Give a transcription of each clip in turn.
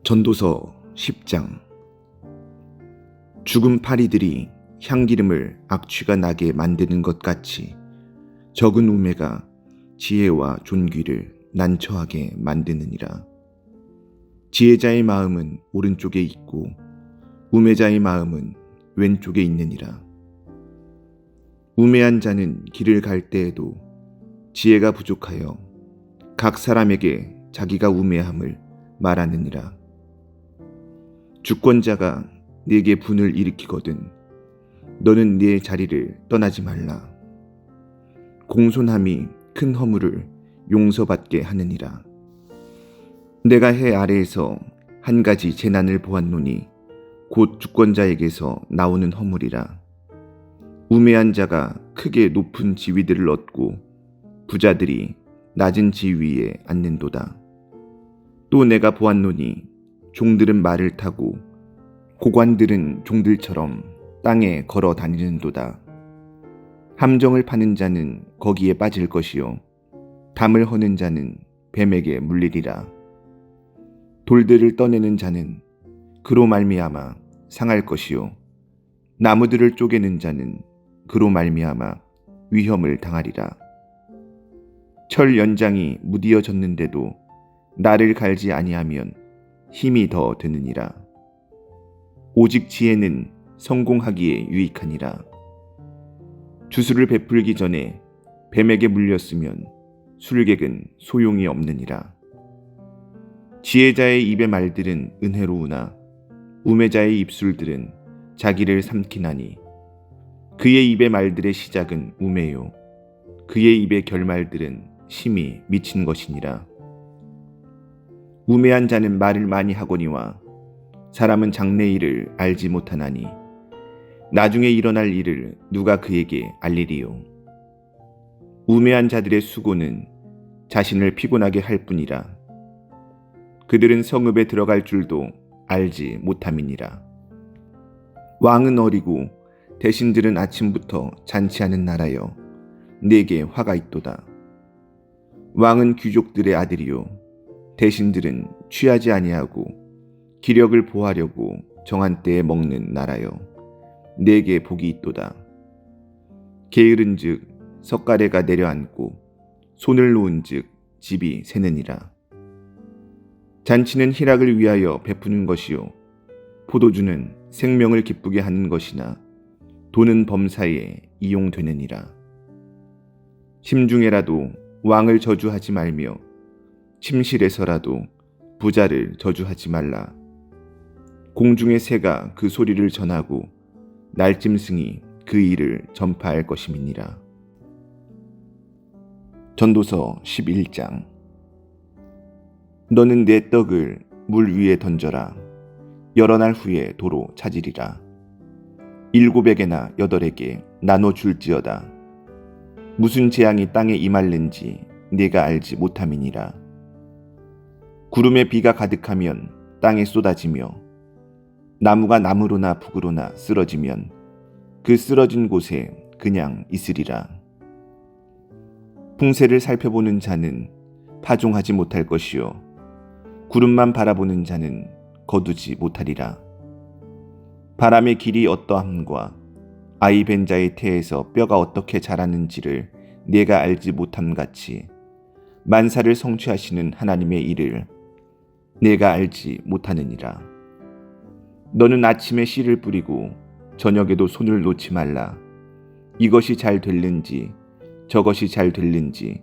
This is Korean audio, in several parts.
전도서 10장. 죽은 파리들이 향기름을 악취가 나게 만드는 것 같이 적은 우매가 지혜와 존귀를 난처하게 만드느니라. 지혜자의 마음은 오른쪽에 있고 우매자의 마음은 왼쪽에 있느니라. 우매한 자는 길을 갈 때에도 지혜가 부족하여 각 사람에게 자기가 우매함을 말하느니라. 주권자가 네게 분을 일으키거든 너는 네 자리를 떠나지 말라. 공손함이 큰 허물을 용서받게 하느니라. 내가 해 아래에서 한 가지 재난을 보았노니 곧 주권자에게서 나오는 허물이라. 우매한 자가 크게 높은 지위들을 얻고 부자들이 낮은 지위에 앉는도다. 또 내가 보았노니 종들은 말을 타고 고관들은 종들처럼 땅에 걸어 다니는도다. 함정을 파는 자는 거기에 빠질 것이요 담을 허는 자는 뱀에게 물리리라. 돌들을 떠내는 자는 그로 말미암아 상할 것이요 나무들을 쪼개는 자는 그로 말미암아 위험을 당하리라. 철 연장이 무디어졌는데도 나를 갈지 아니하면 힘이 더 드느니라. 오직 지혜는 성공하기에 유익하니라. 주술을 베풀기 전에 뱀에게 물렸으면 술객은 소용이 없느니라. 지혜자의 입의 말들은 은혜로우나 우매자의 입술들은 자기를 삼키나니 그의 입의 말들의 시작은 우매요 그의 입의 결말들은 심히 미친 것이니라. 우매한 자는 말을 많이 하거니와 사람은 장래일을 알지 못하나니 나중에 일어날 일을 누가 그에게 알리리요. 우매한 자들의 수고는 자신을 피곤하게 할 뿐이라. 그들은 성읍에 들어갈 줄도 알지 못함이니라. 왕은 어리고 대신들은 아침부터 잔치하는 나라여 네게 화가 있도다. 왕은 귀족들의 아들이요 대신들은 취하지 아니하고 기력을 보하려고 정한 때에 먹는 나라여 네게 복이 있도다. 게으른즉 석가래가 내려앉고 손을 놓은즉 집이 새느니라. 잔치는 희락을 위하여 베푸는 것이요 포도주는 생명을 기쁘게 하는 것이나 돈은 범사에 이용되느니라. 심중에라도 왕을 저주하지 말며 침실에서라도 부자를 저주하지 말라. 공중의 새가 그 소리를 전하고 날짐승이 그 일을 전파할 것임이니라. 전도서 11장. 너는 내 떡을 물 위에 던져라. 여러 날 후에 도로 찾으리라. 7에게나 8에게 나눠 줄지어다. 무슨 재앙이 땅에 임할는지 네가 알지 못함이니라. 구름에 비가 가득하면 땅에 쏟아지며 나무가 나무로나 북으로나 쓰러지면 그 쓰러진 곳에 그냥 있으리라. 풍세를 살펴보는 자는 파종하지 못할 것이요 구름만 바라보는 자는 거두지 못하리라. 바람의 길이 어떠함과 아이 벤 자의 태에서 뼈가 어떻게 자라는지를 네가 알지 못함 같이 만사를 성취하시는 하나님의 일을 네가 알지 못하느니라. 너는 아침에 씨를 뿌리고 저녁에도 손을 놓지 말라. 이것이 잘 될는지 저것이 잘 될는지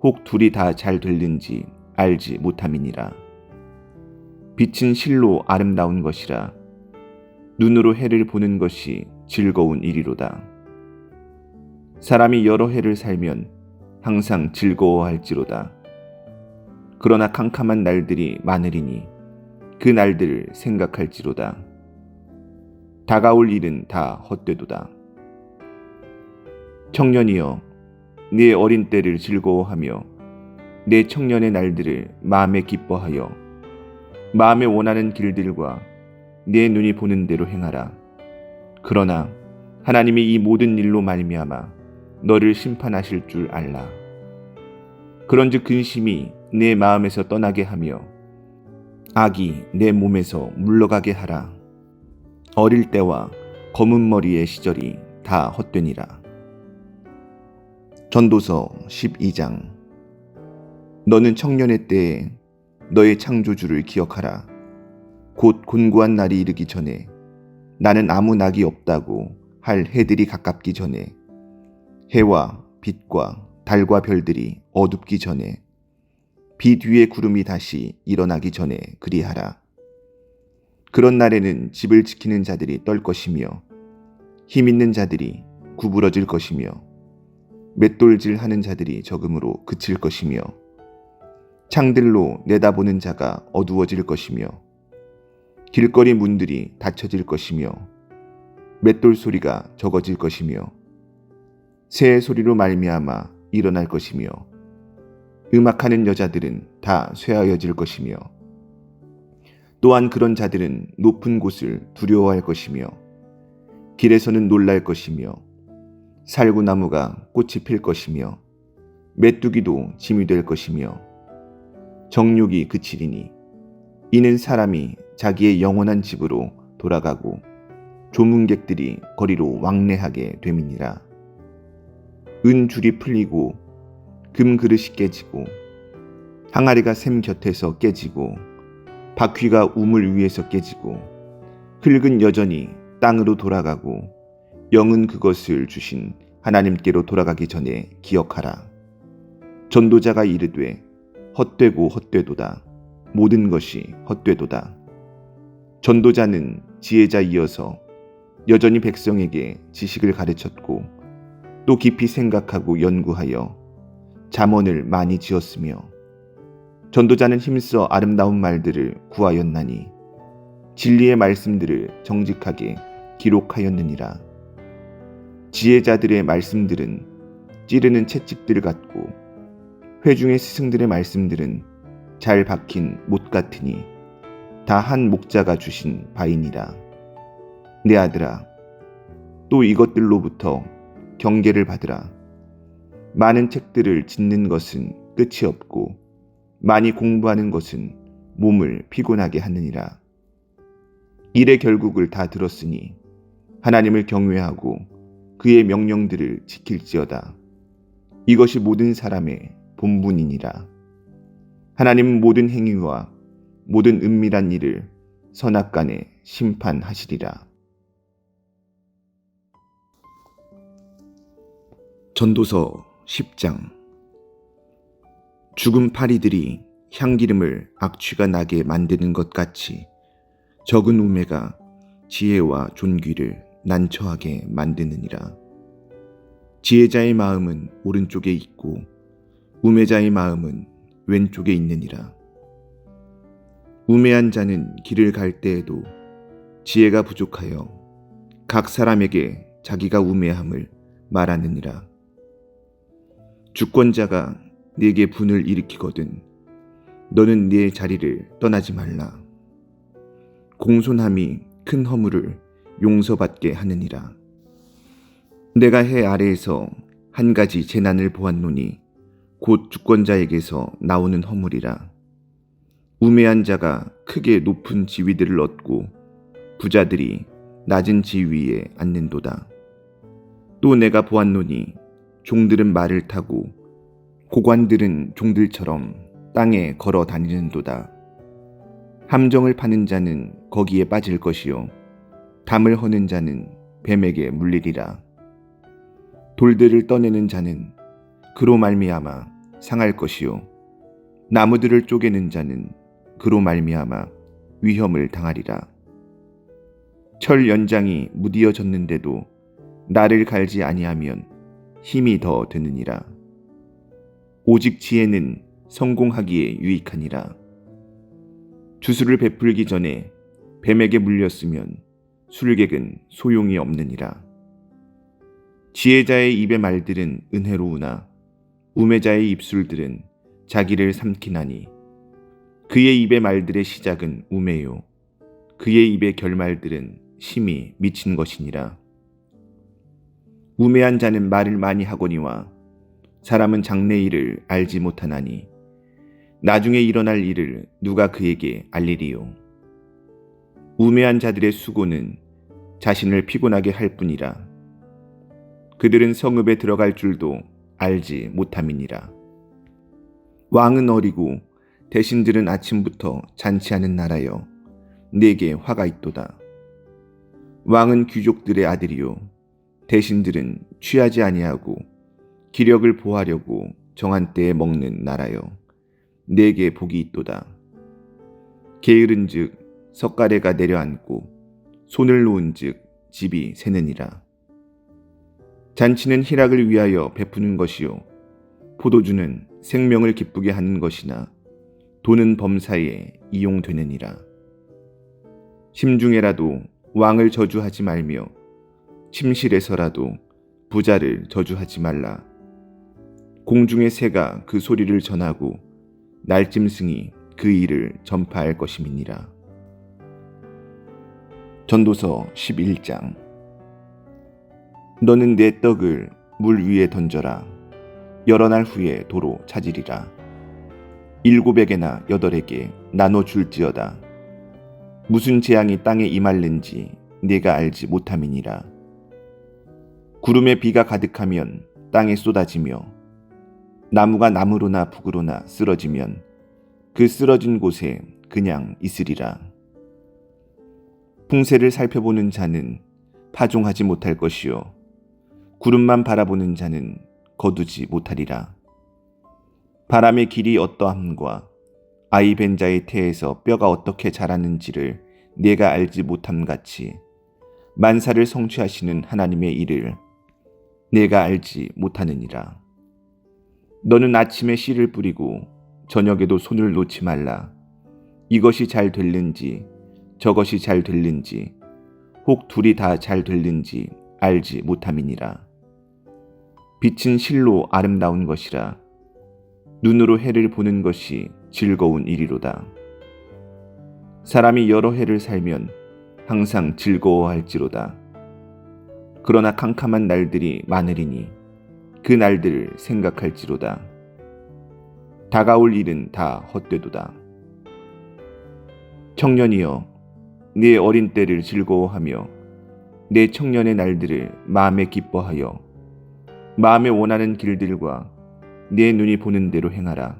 혹 둘이 다 잘 될는지 알지 못함이니라. 빛은 실로 아름다운 것이라. 눈으로 해를 보는 것이 즐거운 일이로다. 사람이 여러 해를 살면 항상 즐거워할지로다. 그러나 캄캄한 날들이 많으리니 그 날들을 생각할지로다. 다가올 일은 다 헛되도다. 청년이여 네 어린 때를 즐거워하며 내 청년의 날들을 마음에 기뻐하여 마음에 원하는 길들과 내 눈이 보는 대로 행하라. 그러나 하나님이 이 모든 일로 말미암아 너를 심판하실 줄 알라. 그런즉 근심이 내 마음에서 떠나게 하며 악이 내 몸에서 물러가게 하라. 어릴 때와 검은 머리의 시절이 다 헛되니라. 전도서 12장. 너는 청년의 때에 너의 창조주를 기억하라. 곧 곤고한 날이 이르기 전에, 나는 아무 낙이 없다고 할 해들이 가깝기 전에, 해와 빛과 달과 별들이 어둡기 전에, 빛 위에 구름이 다시 일어나기 전에 그리하라. 그런 날에는 집을 지키는 자들이 떨 것이며 힘 있는 자들이 구부러질 것이며 맷돌질 하는 자들이 적음으로 그칠 것이며 창들로 내다보는 자가 어두워질 것이며 길거리 문들이 닫혀질 것이며 맷돌 소리가 적어질 것이며 새 소리로 말미암아 일어날 것이며 음악하는 여자들은 다 쇠하여질 것이며 또한 그런 자들은 높은 곳을 두려워할 것이며 길에서는 놀랄 것이며 살구나무가 꽃이 필 것이며 메뚜기도 짐이 될 것이며 정욕이 그치리니 이는 사람이 자기의 영원한 집으로 돌아가고 조문객들이 거리로 왕래하게 됨이니라. 은줄이 풀리고 금그릇이 깨지고 항아리가 샘 곁에서 깨지고 바퀴가 우물 위에서 깨지고 흙은 여전히 땅으로 돌아가고 영은 그것을 주신 하나님께로 돌아가기 전에 기억하라. 전도자가 이르되 헛되고 헛되도다. 모든 것이 헛되도다. 전도자는 지혜자이어서 여전히 백성에게 지식을 가르쳤고 또 깊이 생각하고 연구하여 잠언을 많이 지었으며 전도자는 힘써 아름다운 말들을 구하였나니 진리의 말씀들을 정직하게 기록하였느니라. 지혜자들의 말씀들은 찌르는 채찍들 같고 회중의 스승들의 말씀들은 잘 박힌 못 같으니 다 한 목자가 주신 바이니라. 내 아들아, 또 이것들로부터 경계를 받으라. 많은 책들을 짓는 것은 끝이 없고 많이 공부하는 것은 몸을 피곤하게 하느니라. 일의 결국을 다 들었으니 하나님을 경외하고 그의 명령들을 지킬지어다. 이것이 모든 사람의 본분이니라. 하나님은 모든 행위와 모든 은밀한 일을 선악간에 심판하시리라. 전도서 10장. 죽은 파리들이 향기름을 악취가 나게 만드는 것 같이 적은 우매가 지혜와 존귀를 난처하게 만드느니라. 지혜자의 마음은 오른쪽에 있고 우매자의 마음은 왼쪽에 있느니라. 우매한 자는 길을 갈 때에도 지혜가 부족하여 각 사람에게 자기가 우매함을 말하느니라. 주권자가 네게 분을 일으키거든 너는 네 자리를 떠나지 말라. 공손함이 큰 허물을 용서받게 하느니라. 내가 해 아래에서 한 가지 재난을 보았노니 곧 주권자에게서 나오는 허물이라. 우매한 자가 크게 높은 지위들을 얻고 부자들이 낮은 지위에 앉는도다. 또 내가 보았노니 종들은 말을 타고 고관들은 종들처럼 땅에 걸어 다니는도다. 함정을 파는 자는 거기에 빠질 것이요 담을 허는 자는 뱀에게 물리리라. 돌들을 떠내는 자는 그로 말미암아 상할 것이요 나무들을 쪼개는 자는 그로 말미암아 위험을 당하리라. 철 연장이 무디어졌는데도 나를 갈지 아니하면 힘이 더 드느니라. 오직 지혜는 성공하기에 유익하니라. 주술을 베풀기 전에 뱀에게 물렸으면 술객은 소용이 없느니라. 지혜자의 입의 말들은 은혜로우나 우매자의 입술들은 자기를 삼키나니 그의 입의 말들의 시작은 우매요 그의 입의 결말들은 심히 미친 것이니라. 우매한 자는 말을 많이 하거니와 사람은 장래일을 알지 못하나니 나중에 일어날 일을 누가 그에게 알리리요. 우매한 자들의 수고는 자신을 피곤하게 할 뿐이라. 그들은 성읍에 들어갈 줄도 알지 못함이니라. 왕은 어리고 대신들은 아침부터 잔치하는 나라여, 내게 화가 있도다. 왕은 귀족들의 아들이요, 대신들은 취하지 아니하고 기력을 보하려고 정한 때에 먹는 나라여, 내게 복이 있도다. 게으른즉 석가래가 내려앉고 손을 놓은즉 집이 새느니라. 잔치는 희락을 위하여 베푸는 것이요, 포도주는 생명을 기쁘게 하는 것이나 돈은 범사에 이용되느니라. 심중에라도 왕을 저주하지 말며 침실에서라도 부자를 저주하지 말라. 공중의 새가 그 소리를 전하고 날짐승이 그 일을 전파할 것임이니라. 전도서 11장. 너는 내 떡을 물 위에 던져라. 여러 날 후에 도로 찾으리라. 7에게나 8에게 나눠 줄지어다. 무슨 재앙이 땅에 임할는지 네가 알지 못함이니라. 구름에 비가 가득하면 땅에 쏟아지며 나무가 나무로나 북으로나 쓰러지면 그 쓰러진 곳에 그냥 있으리라. 풍세를 살펴보는 자는 파종하지 못할 것이요, 구름만 바라보는 자는 거두지 못하리라. 바람의 길이 어떠함과 아이 벤 자의 태에서 뼈가 어떻게 자라는지를 내가 알지 못함같이 만사를 성취하시는 하나님의 일을 내가 알지 못하느니라. 너는 아침에 씨를 뿌리고 저녁에도 손을 놓지 말라. 이것이 잘 될는지 저것이 잘 될는지 혹 둘이 다 잘 될는지 알지 못함이니라. 빛은 실로 아름다운 것이라. 눈으로 해를 보는 것이 즐거운 일이로다. 사람이 여러 해를 살면 항상 즐거워할지로다. 그러나 캄캄한 날들이 많으리니 그 날들을 생각할지로다. 다가올 일은 다 헛되도다. 청년이여, 네 어린 때를 즐거워하며 내 청년의 날들을 마음에 기뻐하여 마음에 원하는 길들과 내 눈이 보는 대로 행하라.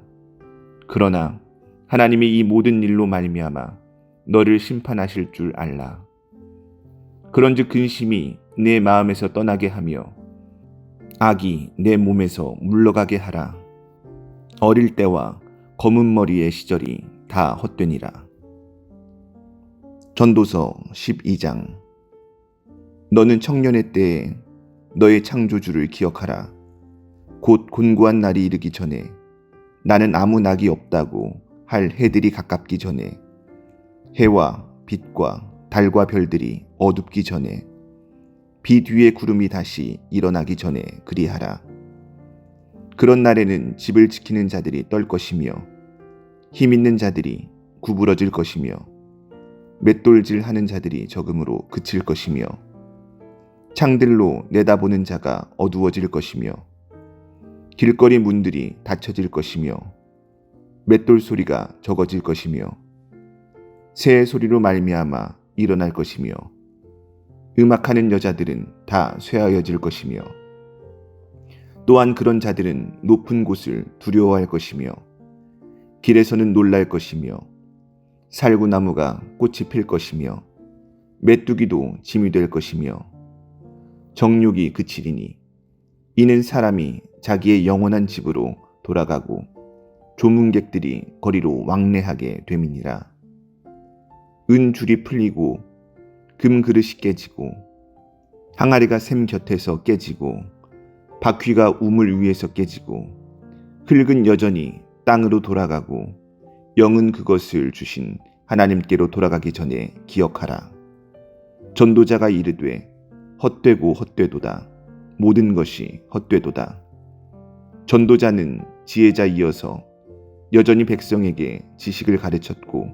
그러나 하나님이 이 모든 일로 말미암아 너를 심판하실 줄 알라. 그런즉 근심이 내 마음에서 떠나게 하며 악이 내 몸에서 물러가게 하라. 어릴 때와 검은 머리의 시절이 다 헛되니라. 전도서 12장. 너는 청년의 때에 너의 창조주를 기억하라. 곧 곤고한 날이 이르기 전에, 나는 아무 낙이 없다고 할 해들이 가깝기 전에, 해와 빛과 달과 별들이 어둡기 전에, 비 뒤에 구름이 다시 일어나기 전에 그리하라. 그런 날에는 집을 지키는 자들이 떨 것이며 힘 있는 자들이 구부러질 것이며 맷돌질 하는 자들이 적음으로 그칠 것이며 창들로 내다보는 자가 어두워질 것이며 길거리 문들이 닫혀질 것이며 맷돌 소리가 적어질 것이며 새의 소리로 말미암아 일어날 것이며 음악하는 여자들은 다 쇠하여질 것이며 또한 그런 자들은 높은 곳을 두려워할 것이며 길에서는 놀랄 것이며 살구나무가 꽃이 필 것이며 메뚜기도 짐이 될 것이며 정욕이 그치리니 이는 사람이 자기의 영원한 집으로 돌아가고 조문객들이 거리로 왕래하게 됨이니라. 은 줄이 풀리고 금 그릇이 깨지고 항아리가 샘 곁에서 깨지고 바퀴가 우물 위에서 깨지고 흙은 여전히 땅으로 돌아가고 영은 그것을 주신 하나님께로 돌아가기 전에 기억하라. 전도자가 이르되 헛되고 헛되도다. 모든 것이 헛되도다. 전도자는 지혜자이어서 여전히 백성에게 지식을 가르쳤고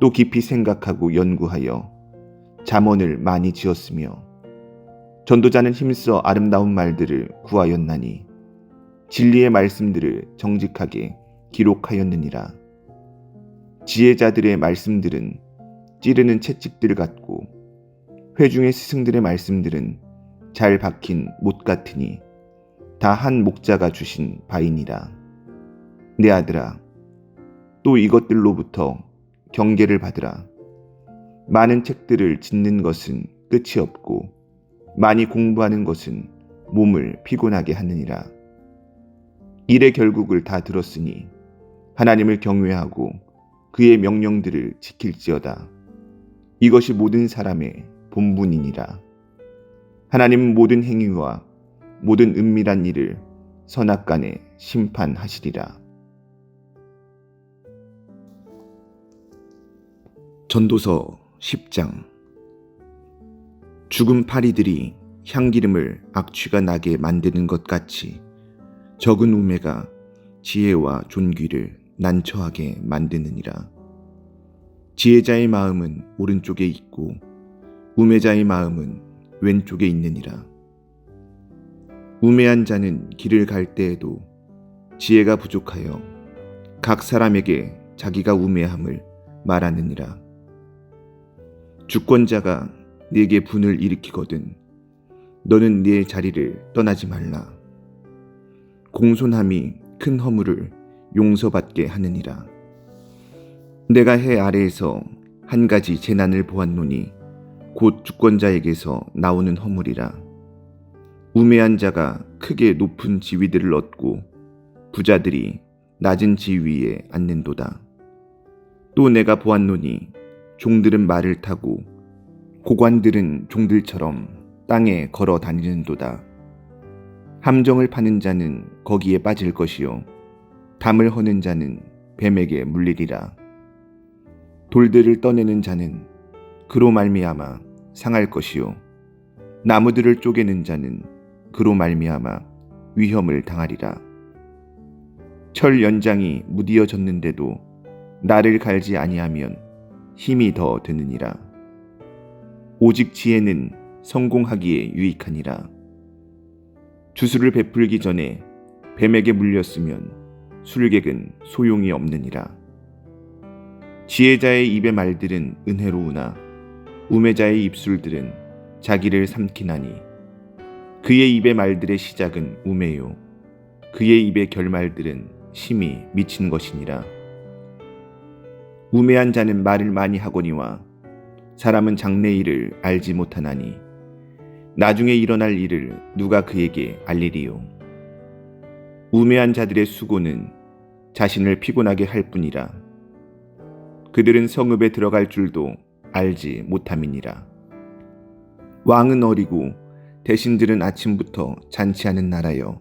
또 깊이 생각하고 연구하여 잠언을 많이 지었으며 전도자는 힘써 아름다운 말들을 구하였나니 진리의 말씀들을 정직하게 기록하였느니라. 지혜자들의 말씀들은 찌르는 채찍들 같고 회중의 스승들의 말씀들은 잘 박힌 못 같으니 다 한 목자가 주신 바이니라. 내 아들아, 또 이것들로부터 경계를 받으라. 많은 책들을 짓는 것은 끝이 없고 많이 공부하는 것은 몸을 피곤하게 하느니라. 일의 결국을 다 들었으니 하나님을 경외하고 그의 명령들을 지킬지어다. 이것이 모든 사람의 본분이니라. 하나님은 모든 행위와 모든 은밀한 일을 선악간에 심판하시리라. 전도서 10장. 죽은 파리들이 향기름을 악취가 나게 만드는 것 같이 적은 우매가 지혜와 존귀를 난처하게 만드느니라. 지혜자의 마음은 오른쪽에 있고 우매자의 마음은 왼쪽에 있느니라. 우매한 자는 길을 갈 때에도 지혜가 부족하여 각 사람에게 자기가 우매함을 말하느니라. 주권자가 네게 분을 일으키거든 너는 네 자리를 떠나지 말라. 공손함이 큰 허물을 용서받게 하느니라. 내가 해 아래에서 한 가지 재난을 보았노니 곧 주권자에게서 나오는 허물이라. 우매한 자가 크게 높은 지위들을 얻고 부자들이 낮은 지위에 앉는도다. 또 내가 보았노니 종들은 말을 타고 고관들은 종들처럼 땅에 걸어 다니는도다. 함정을 파는 자는 거기에 빠질 것이요 담을 허는 자는 뱀에게 물리리라. 돌들을 떠내는 자는 그로 말미암아 상할 것이요 나무들을 쪼개는 자는 그로 말미암아 위험을 당하리라. 철 연장이 무디어졌는데도 나를 갈지 아니하면 힘이 더 드느니라. 오직 지혜는 성공하기에 유익하니라. 주술을 베풀기 전에 뱀에게 물렸으면 술객은 소용이 없느니라. 지혜자의 입의 말들은 은혜로우나 우매자의 입술들은 자기를 삼키나니 그의 입의 말들의 시작은 우매요 그의 입의 결말들은 심히 미친 것이니라. 우매한 자는 말을 많이 하거니와 사람은 장래일을 알지 못하나니 나중에 일어날 일을 누가 그에게 알리리요. 우매한 자들의 수고는 자신을 피곤하게 할 뿐이라. 그들은 성읍에 들어갈 줄도 알지 못함이니라. 왕은 어리고 대신들은 아침부터 잔치하는 나라여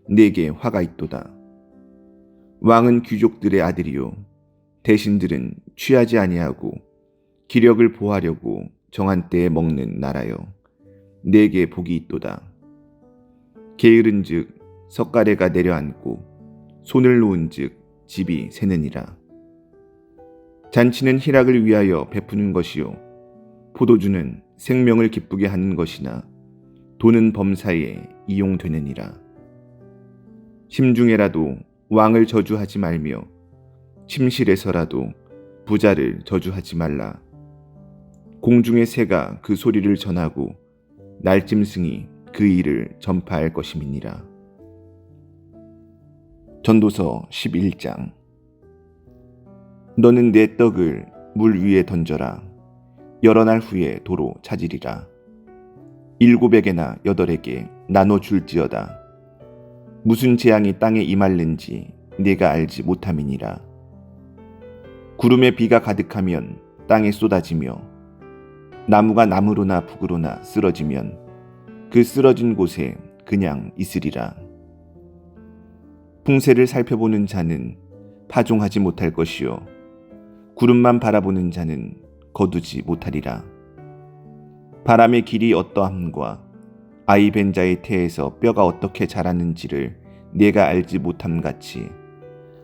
네게 화가 있도다. 왕은 귀족들의 아들이요 대신들은 취하지 아니하고 기력을 보하려고 정한 때에 먹는 나라여 네게 복이 있도다. 게으른즉 석가래가 내려앉고 손을 놓은즉 집이 새느니라. 잔치는 희락을 위하여 베푸는 것이요 포도주는 생명을 기쁘게 하는 것이나 돈은 범사에 이용되느니라. 심중에라도 왕을 저주하지 말며 침실에서라도 부자를 저주하지 말라. 공중의 새가 그 소리를 전하고 날짐승이 그 일을 전파할 것임이니라. 전도서 11장. 너는 내 떡을 물 위에 던져라. 여러 날 후에 도로 찾으리라. 7에게나 8에게 나눠 줄지어다. 무슨 재앙이 땅에 임할는지 네가 알지 못함이니라. 구름에 비가 가득하면 땅에 쏟아지며 나무가 나무로나 북으로나 쓰러지면 그 쓰러진 곳에 그냥 있으리라. 풍세를 살펴보는 자는 파종하지 못할 것이요 구름만 바라보는 자는 거두지 못하리라. 바람의 길이 어떠함과 아이 벤 자의 태에서 뼈가 어떻게 자라는지를 네가 알지 못함같이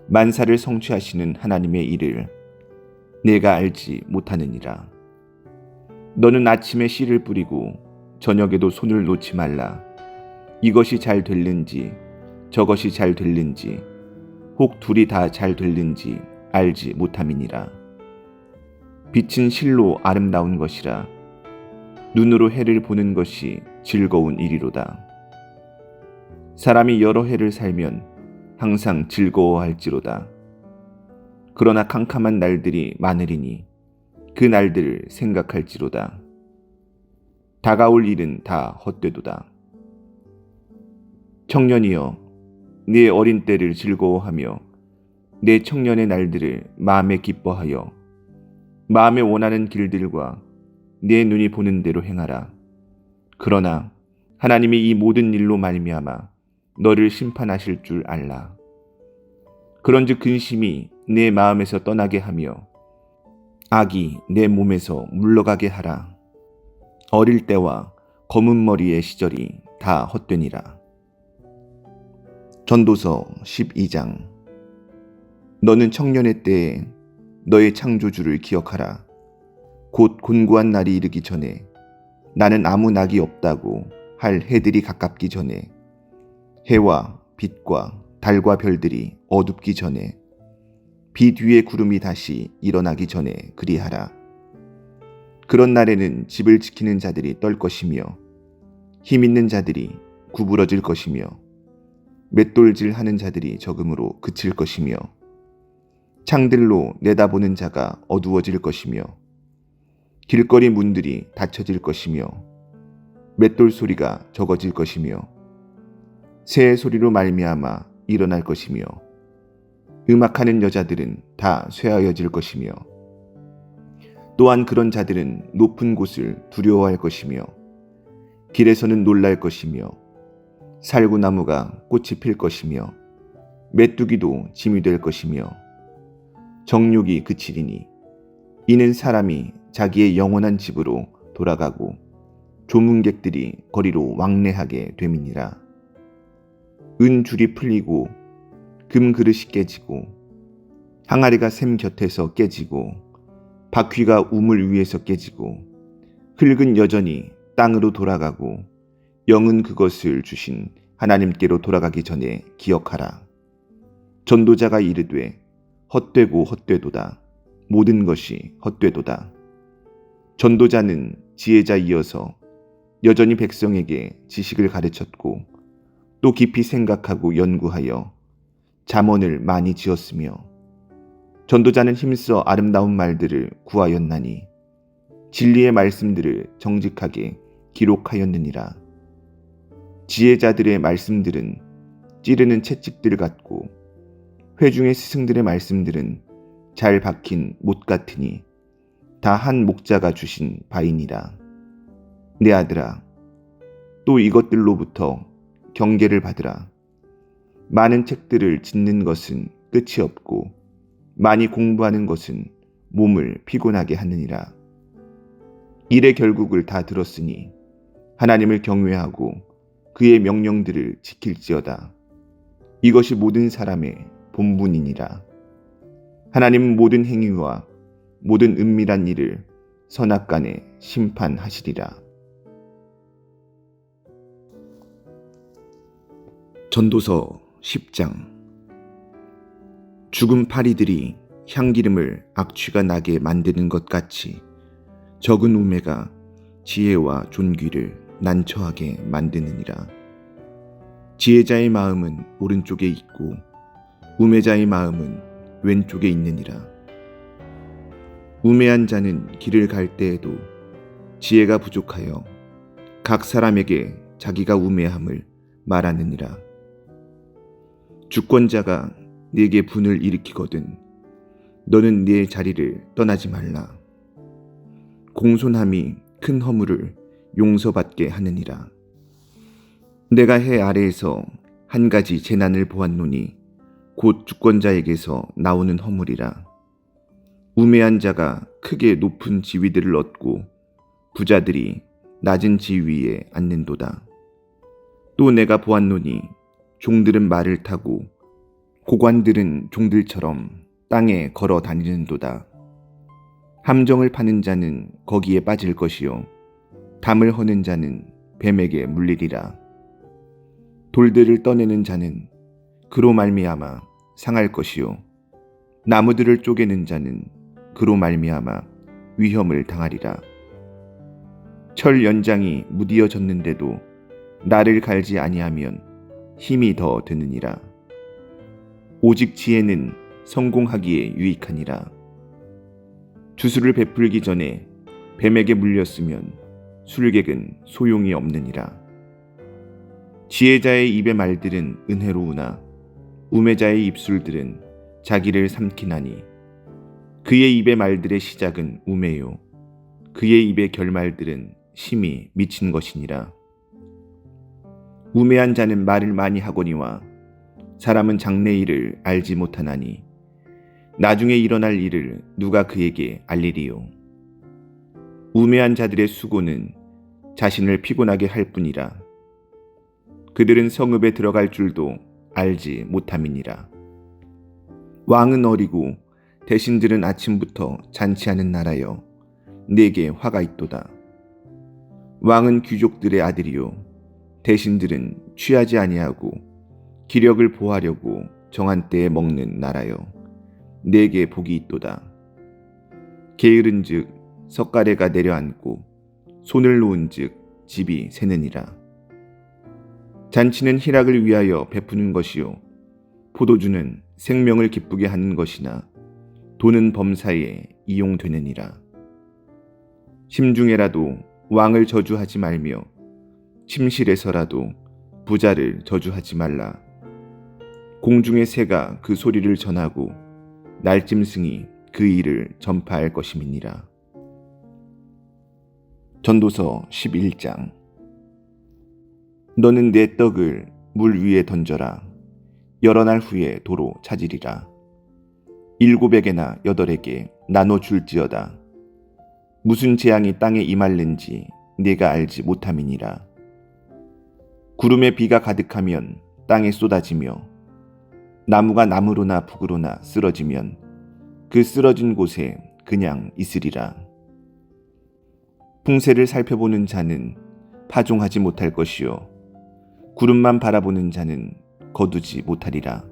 만사를 성취하시는 하나님의 일을 네가 알지 못하느니라. 너는 아침에 씨를 뿌리고 저녁에도 손을 놓지 말라. 이것이 잘 될는지 저것이 잘 될는지 혹 둘이 다 잘 될는지 알지 못함이니라. 빛은 실로 아름다운 것이라 눈으로 해를 보는 것이 즐거운 일이로다. 사람이 여러 해를 살면 항상 즐거워할지로다. 그러나 캄캄한 날들이 많으리니 그 날들을 생각할지로다. 다가올 일은 다 헛되도다. 청년이여, 네 어린 때를 즐거워하며 내 청년의 날들을 마음에 기뻐하여 마음에 원하는 길들과 내 눈이 보는 대로 행하라. 그러나 하나님이 이 모든 일로 말미암아 너를 심판하실 줄 알라. 그런즉 근심이 내 마음에서 떠나게 하며 악이 내 몸에서 물러가게 하라. 어릴 때와 검은 머리의 시절이 다 헛되니라. 전도서 12장. 너는 청년의 때에 너의 창조주를 기억하라. 곧 곤고한 날이 이르기 전에 나는 아무 낙이 없다고 할 해들이 가깝기 전에 해와 빛과 달과 별들이 어둡기 전에 빛 위에 구름이 다시 일어나기 전에 그리하라. 그런 날에는 집을 지키는 자들이 떨 것이며 힘 있는 자들이 구부러질 것이며 맷돌질 하는 자들이 적음으로 그칠 것이며 창들로 내다보는 자가 어두워질 것이며 길거리 문들이 닫혀질 것이며 맷돌 소리가 적어질 것이며 새의 소리로 말미암아 일어날 것이며 음악하는 여자들은 다 쇠하여질 것이며 또한 그런 자들은 높은 곳을 두려워할 것이며 길에서는 놀랄 것이며 살구나무가 꽃이 필 것이며 메뚜기도 짐이 될 것이며 정욕이 그치리니 이는 사람이 자기의 영원한 집으로 돌아가고 조문객들이 거리로 왕래하게 됨이니라. 은줄이 풀리고 금 그릇이 깨지고 항아리가 샘 곁에서 깨지고 바퀴가 우물 위에서 깨지고 흙은 여전히 땅으로 돌아가고 영은 그것을 주신 하나님께로 돌아가기 전에 기억하라. 전도자가 이르되 헛되고 헛되도다. 모든 것이 헛되도다. 전도자는 지혜자이어서 여전히 백성에게 지식을 가르쳤고 또 깊이 생각하고 연구하여 잠언을 많이 지었으며 전도자는 힘써 아름다운 말들을 구하였나니 진리의 말씀들을 정직하게 기록하였느니라. 지혜자들의 말씀들은 찌르는 채찍들 같고 회중의 스승들의 말씀들은 잘 박힌 못 같으니 다 한 목자가 주신 바이니라. 내 아들아, 또 이것들로부터 경계를 받으라. 많은 책들을 짓는 것은 끝이 없고 많이 공부하는 것은 몸을 피곤하게 하느니라. 일의 결국을 다 들었으니 하나님을 경외하고 그의 명령들을 지킬지어다. 이것이 모든 사람의 본분이니라. 하나님은 모든 행위와 모든 은밀한 일을 선악간에 심판하시리라. 전도서 10장. 죽은 파리들이 향기름을 악취가 나게 만드는 것 같이 적은 우매가 지혜와 존귀를 난처하게 만드느니라. 지혜자의 마음은 오른쪽에 있고 우매자의 마음은 왼쪽에 있느니라. 우매한 자는 길을 갈 때에도 지혜가 부족하여 각 사람에게 자기가 우매함을 말하느니라. 주권자가 네게 분을 일으키거든 너는 네 자리를 떠나지 말라. 공손함이 큰 허물을 용서받게 하느니라. 내가 해 아래에서 한 가지 재난을 보았노니 곧 주권자에게서 나오는 허물이라. 우매한 자가 크게 높은 지위들을 얻고 부자들이 낮은 지위에 앉는도다. 또 내가 보았노니 종들은 말을 타고 고관들은 종들처럼 땅에 걸어 다니는도다. 함정을 파는 자는 거기에 빠질 것이요 담을 허는 자는 뱀에게 물리리라. 돌들을 떠내는 자는 그로 말미암아 상할 것이요 나무들을 쪼개는 자는 그로 말미암아 위험을 당하리라. 철 연장이 무디어졌는데도 나를 갈지 아니하면 힘이 더 드느니라. 오직 지혜는 성공하기에 유익하니라. 주술을 베풀기 전에 뱀에게 물렸으면 술객은 소용이 없느니라. 지혜자의 입의 말들은 은혜로우나 우매자의 입술들은 자기를 삼키나니 그의 입의 말들의 시작은 우매요 그의 입의 결말들은 심히 미친 것이니라. 우매한 자는 말을 많이 하거니와 사람은 장래 일을 알지 못하나니 나중에 일어날 일을 누가 그에게 알리리요. 우매한 자들의 수고는 자신을 피곤하게 할 뿐이라. 그들은 성읍에 들어갈 줄도 알지 못함이니라. 왕은 어리고 대신들은 아침부터 잔치하는 나라여 내게 화가 있도다. 왕은 귀족들의 아들이요 대신들은 취하지 아니하고 기력을 보하려고 정한 때에 먹는 나라여 내게 복이 있도다. 게으른즉 석가래가 내려앉고 손을 놓은즉 집이 새느니라. 잔치는 희락을 위하여 베푸는 것이요 포도주는 생명을 기쁘게 하는 것이나 돈은 범사에 이용되느니라. 심중에라도 왕을 저주하지 말며 침실에서라도 부자를 저주하지 말라. 공중의 새가 그 소리를 전하고 날짐승이 그 일을 전파할 것임이니라. 전도서 11장. 너는 내 떡을 물 위에 던져라. 여러 날 후에 도로 찾으리라. 7에게나 8에게 나눠 줄지어다. 무슨 재앙이 땅에 임할는지 네가 알지 못함이니라. 구름에 비가 가득하면 땅에 쏟아지며 나무가 나무로나 북으로나 쓰러지면 그 쓰러진 곳에 그냥 있으리라. 풍세를 살펴보는 자는 파종하지 못할 것이요 구름만 바라보는 자는 거두지 못하리라.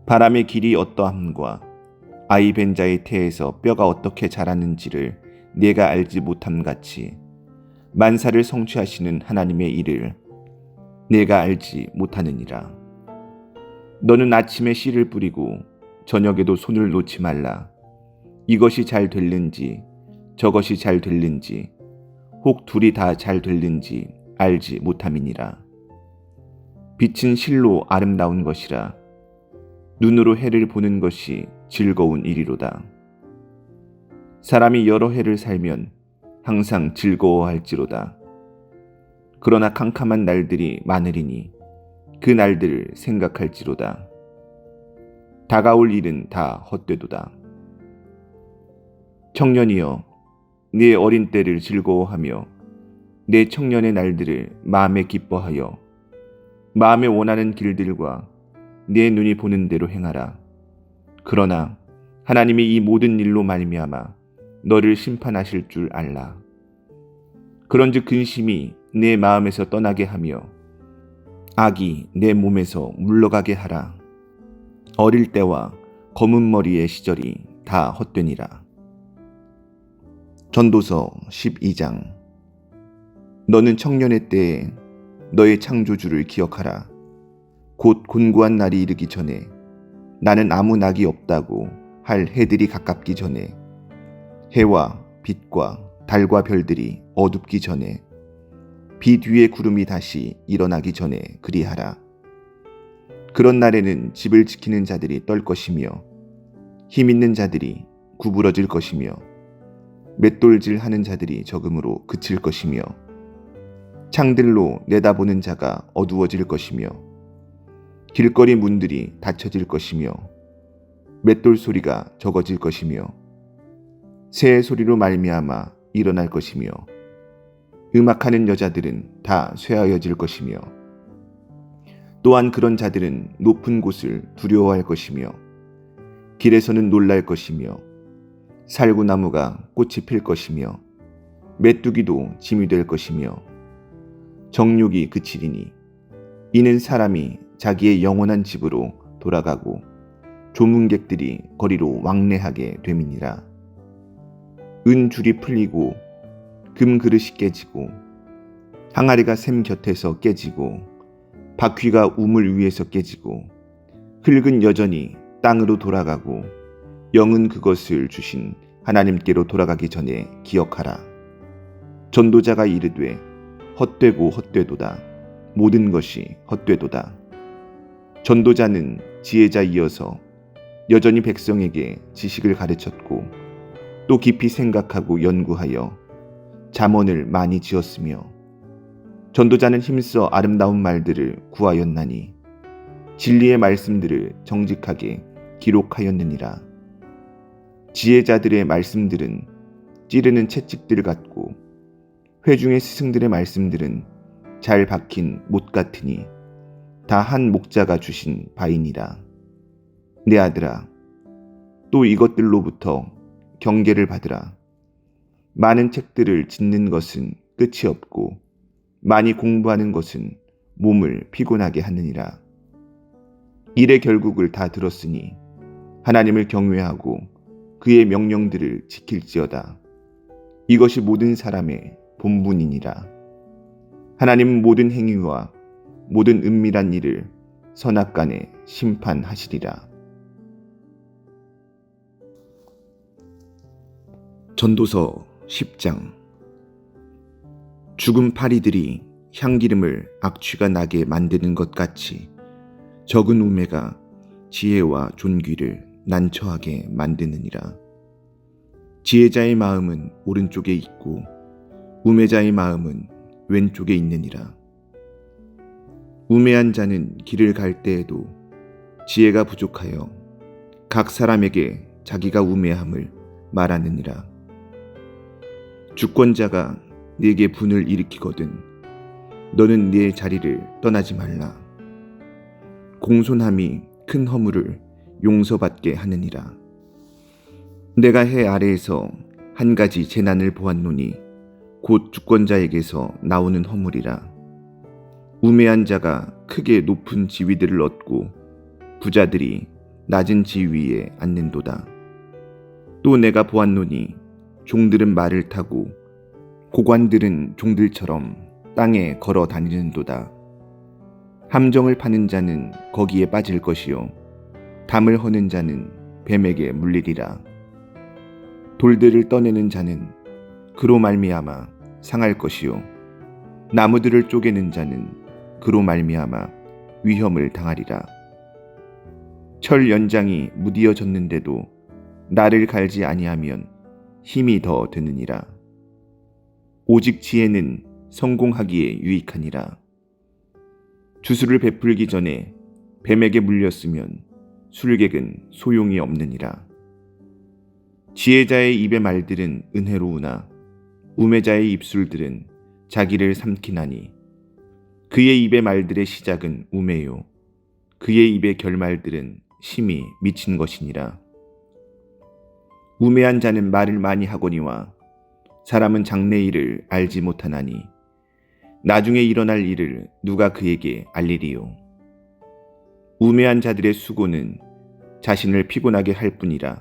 바람의 길이 어떠함과 아이 벤 자의 태에서 뼈가 어떻게 자라는지를 네가 알지 못함같이 만사를 성취하시는 하나님의 일을 내가 알지 못하느니라. 너는 아침에 씨를 뿌리고 저녁에도 손을 놓지 말라. 이것이 잘 될는지 저것이 잘 될는지 혹 둘이 다 잘 될는지 알지 못함이니라. 빛은 실로 아름다운 것이라. 눈으로 해를 보는 것이 즐거운 일이로다. 사람이 여러 해를 살면 항상 즐거워할지로다. 그러나 캄캄한 날들이 많으리니 그 날들을 생각할지로다. 다가올 일은 다 헛되도다. 청년이여, 네 어린 때를 즐거워하며 내 청년의 날들을 마음에 기뻐하여 마음에 원하는 길들과 내 눈이 보는 대로 행하라. 그러나 하나님이 이 모든 일로 말미암아 너를 심판하실 줄 알라. 그런즉 근심이 내 마음에서 떠나게 하며 악이 내 몸에서 물러가게 하라. 어릴 때와 검은 머리의 시절이 다 헛되니라. 전도서 12장. 너는 청년의 때에 너의 창조주를 기억하라. 곧 곤고한 날이 이르기 전에 나는 아무 낙이 없다고 할 해들이 가깝기 전에 해와 빛과 달과 별들이 어둡기 전에 빛 위에 구름이 다시 일어나기 전에 그리하라. 그런 날에는 집을 지키는 자들이 떨 것이며 힘 있는 자들이 구부러질 것이며 맷돌질 하는 자들이 적음으로 그칠 것이며 창들로 내다보는 자가 어두워질 것이며 길거리 문들이 닫혀질 것이며 맷돌 소리가 적어질 것이며 새의 소리로 말미암아 일어날 것이며 음악하는 여자들은 다 쇠하여질 것이며 또한 그런 자들은 높은 곳을 두려워할 것이며 길에서는 놀랄 것이며 살구나무가 꽃이 필 것이며 메뚜기도 짐이 될 것이며 정욕이 그치리니 이는 사람이 자기의 영원한 집으로 돌아가고 조문객들이 거리로 왕래하게 됨이니라. 은 줄이 풀리고 금 그릇이 깨지고 항아리가 샘 곁에서 깨지고 바퀴가 우물 위에서 깨지고 흙은 여전히 땅으로 돌아가고 영은 그것을 주신 하나님께로 돌아가기 전에 기억하라. 전도자가 이르되 헛되고 헛되도다. 모든 것이 헛되도다. 전도자는 지혜자이어서 여전히 백성에게 지식을 가르쳤고 또 깊이 생각하고 연구하여 잠언을 많이 지었으며 전도자는 힘써 아름다운 말들을 구하였나니 진리의 말씀들을 정직하게 기록하였느니라. 지혜자들의 말씀들은 찌르는 채찍들 같고 회중의 스승들의 말씀들은 잘 박힌 못 같으니 다 한 목자가 주신 바이니라. 내 아들아, 또 이것들로부터 경계를 받으라. 많은 책들을 짓는 것은 끝이 없고 많이 공부하는 것은 몸을 피곤하게 하느니라. 일의 결국을 다 들었으니 하나님을 경외하고 그의 명령들을 지킬지어다. 이것이 모든 사람의 본분이니라. 하나님은 모든 행위와 모든 은밀한 일을 선악간에 심판하시리라. 전도서 10장. 죽은 파리들이 향기름을 악취가 나게 만드는 것 같이 적은 우매가 지혜와 존귀를 난처하게 만드느니라. 지혜자의 마음은 오른쪽에 있고 우매자의 마음은 왼쪽에 있느니라. 우매한 자는 길을 갈 때에도 지혜가 부족하여 각 사람에게 자기가 우매함을 말하느니라. 주권자가 네게 분을 일으키거든 너는 네 자리를 떠나지 말라. 공손함이 큰 허물을 용서받게 하느니라. 내가 해 아래에서 한 가지 재난을 보았노니 곧 주권자에게서 나오는 허물이라. 우매한 자가 크게 높은 지위들을 얻고 부자들이 낮은 지위에 앉는도다. 또 내가 보았노니 종들은 말을 타고 고관들은 종들처럼 땅에 걸어 다니는도다. 함정을 파는 자는 거기에 빠질 것이요 담을 허는 자는 뱀에게 물리리라. 돌들을 떠내는 자는 그로 말미암아 상할 것이요 나무들을 쪼개는 자는 그로 말미암아 위험을 당하리라. 철 연장이 무디어졌는데도 나를 갈지 아니하면 힘이 더 드느니라. 오직 지혜는 성공하기에 유익하니라. 주술을 베풀기 전에 뱀에게 물렸으면 술객은 소용이 없느니라. 지혜자의 입의 말들은 은혜로우나 우매자의 입술들은 자기를 삼키나니 그의 입의 말들의 시작은 우매요 그의 입의 결말들은 심히 미친 것이니라. 우매한 자는 말을 많이 하거니와 사람은 장래 일을 알지 못하나니 나중에 일어날 일을 누가 그에게 알리리요. 우매한 자들의 수고는 자신을 피곤하게 할 뿐이라.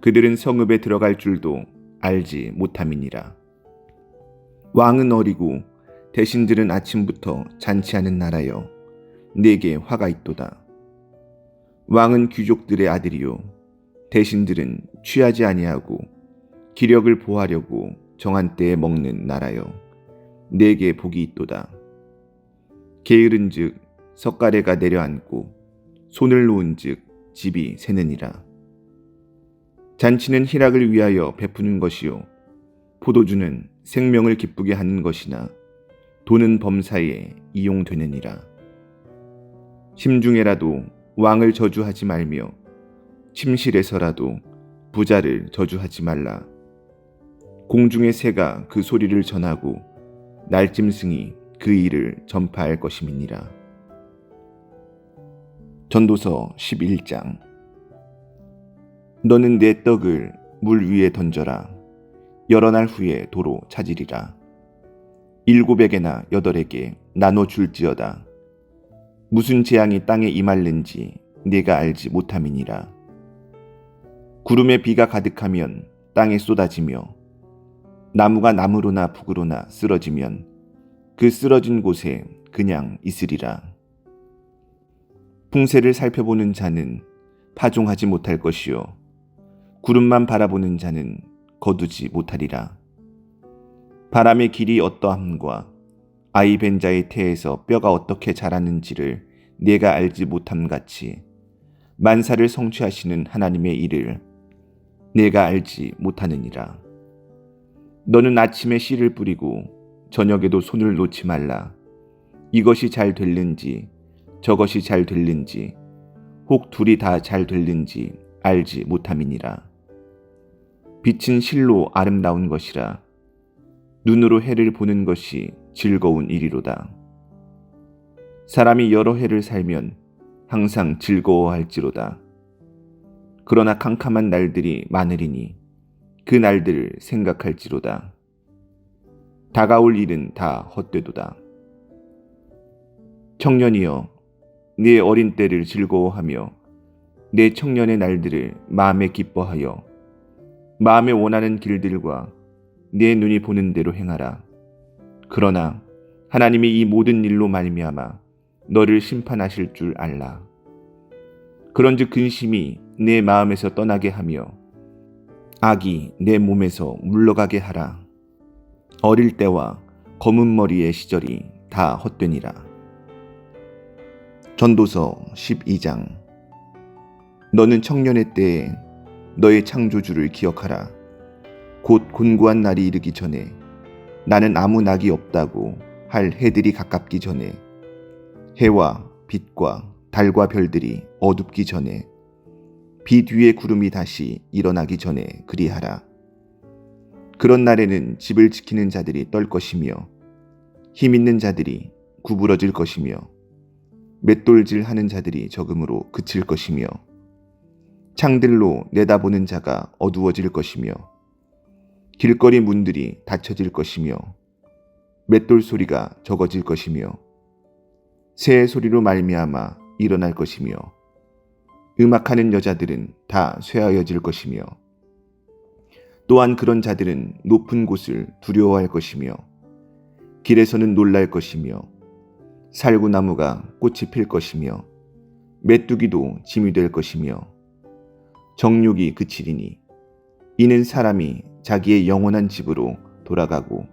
그들은 성읍에 들어갈 줄도 알지 못함이니라. 왕은 어리고 대신들은 아침부터 잔치하는 나라여 네게 화가 있도다. 왕은 귀족들의 아들이요 대신들은 취하지 아니하고 기력을 보하려고 정한 때에 먹는 나라여 네게 복이 있도다. 게으른즉 석가래가 내려앉고 손을 놓은즉 집이 새느니라. 잔치는 희락을 위하여 베푸는 것이요 포도주는 생명을 기쁘게 하는 것이나 돈은 범사에 이용되느니라. 심중에라도 왕을 저주하지 말며 침실에서라도 부자를 저주하지 말라. 공중의 새가 그 소리를 전하고 날짐승이 그 일을 전파할 것임이니라. 전도서 11장. 너는 내 떡을 물 위에 던져라. 여러 날 후에 도로 찾으리라. 7에게나 8에게 나눠 줄지어다. 무슨 재앙이 땅에 임할는지 네가 알지 못함이니라. 구름에 비가 가득하면 땅에 쏟아지며 나무가 나무로나 북으로나 쓰러지면 그 쓰러진 곳에 그냥 있으리라. 풍세를 살펴보는 자는 파종하지 못할 것이요 구름만 바라보는 자는 거두지 못하리라. 바람의 길이 어떠함과 아이 벤 자의 태에서 뼈가 어떻게 자라는지를 네가 알지 못함같이 만사를 성취하시는 하나님의 일을 네가 알지 못하느니라. 너는 아침에 씨를 뿌리고 저녁에도 손을 놓지 말라. 이것이 잘 될는지 저것이 잘 될는지 혹 둘이 다 잘 될는지 알지 못함이니라. 빛은 실로 아름다운 것이라. 눈으로 해를 보는 것이 즐거운 일이로다. 사람이 여러 해를 살면 항상 즐거워할지로다. 그러나 캄캄한 날들이 많으리니 그 날들을 생각할지로다. 다가올 일은 다 헛되도다. 청년이여, 네 어린 때를 즐거워하며 내 청년의 날들을 마음에 기뻐하여 마음에 원하는 길들과 내 눈이 보는 대로 행하라. 그러나 하나님이 이 모든 일로 말미암아 너를 심판하실 줄 알라. 그런즉 근심이 내 마음에서 떠나게 하며 악이 내 몸에서 물러가게 하라. 어릴 때와 검은 머리의 시절이 다 헛되니라. 전도서 12장. 너는 청년의 때에 너의 창조주를 기억하라. 곧 곤고한 날이 이르기 전에 나는 아무 낙이 없다고 할 해들이 가깝기 전에 해와 빛과 달과 별들이 어둡기 전에 빛 위에 구름이 다시 일어나기 전에 그리하라. 그런 날에는 집을 지키는 자들이 떨 것이며 힘 있는 자들이 구부러질 것이며 맷돌질 하는 자들이 적음으로 그칠 것이며 창들로 내다보는 자가 어두워질 것이며 길거리 문들이 닫혀질 것이며 맷돌 소리가 적어질 것이며 새 소리로 말미암아 일어날 것이며 음악하는 여자들은 다 쇠하여질 것이며 또한 그런 자들은 높은 곳을 두려워할 것이며 길에서는 놀랄 것이며 살구나무가 꽃이 필 것이며 메뚜기도 짐이 될 것이며 정욕이 그치리니 이는 사람이 자기의 영원한 집으로 돌아가고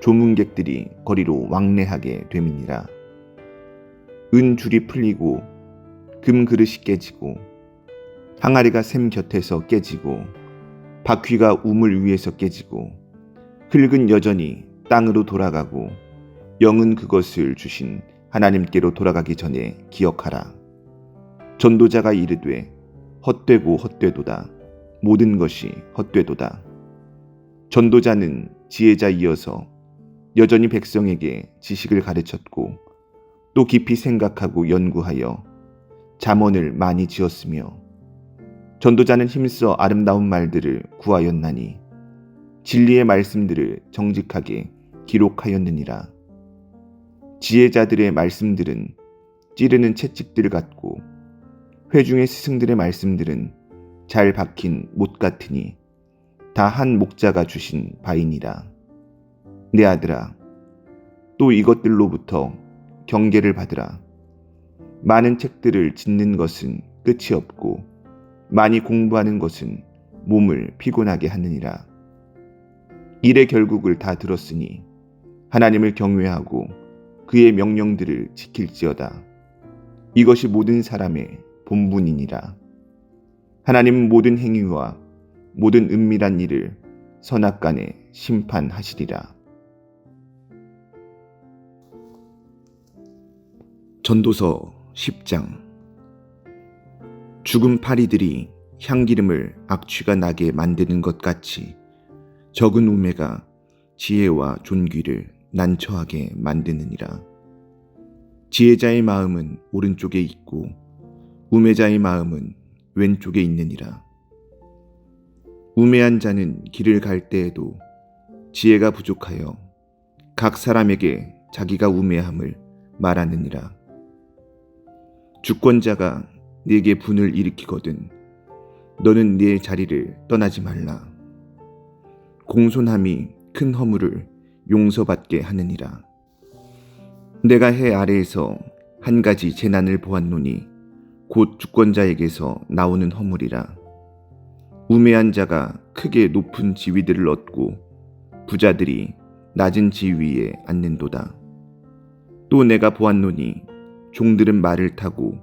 조문객들이 거리로 왕래하게 됨이니라. 은 줄이 풀리고 금 그릇이 깨지고 항아리가 샘 곁에서 깨지고 바퀴가 우물 위에서 깨지고 흙은 여전히 땅으로 돌아가고 영은 그것을 주신 하나님께로 돌아가기 전에 기억하라. 전도자가 이르되 헛되고 헛되도다. 모든 것이 헛되도다. 전도자는 지혜자이어서 여전히 백성에게 지식을 가르쳤고 또 깊이 생각하고 연구하여 잠언을 많이 지었으며 전도자는 힘써 아름다운 말들을 구하였나니 진리의 말씀들을 정직하게 기록하였느니라. 지혜자들의 말씀들은 찌르는 채찍들 같고 회중의 스승들의 말씀들은 잘 박힌 못 같으니 다 한 목자가 주신 바이니라. 내 아들아, 또 이것들로부터 경계를 받으라. 많은 책들을 짓는 것은 끝이 없고 많이 공부하는 것은 몸을 피곤하게 하느니라. 일의 결국을 다 들었으니 하나님을 경외하고 그의 명령들을 지킬지어다. 이것이 모든 사람의 본분이니라. 하나님은 모든 행위와 모든 은밀한 일을 선악간에 심판하시리라. 전도서 10장. 죽은 파리들이 향기름을 악취가 나게 만드는 것 같이 적은 우매가 지혜와 존귀를 난처하게 만드느니라. 지혜자의 마음은 오른쪽에 있고 우매자의 마음은 왼쪽에 있느니라. 우매한 자는 길을 갈 때에도 지혜가 부족하여 각 사람에게 자기가 우매함을 말하느니라. 주권자가 네게 분을 일으키거든 너는 네 자리를 떠나지 말라. 공손함이 큰 허물을 용서받게 하느니라. 내가 해 아래에서 한 가지 재난을 보았노니 곧 주권자에게서 나오는 허물이라. 우매한 자가 크게 높은 지위들을 얻고 부자들이 낮은 지위에 앉는도다. 또 내가 보았노니 종들은 말을 타고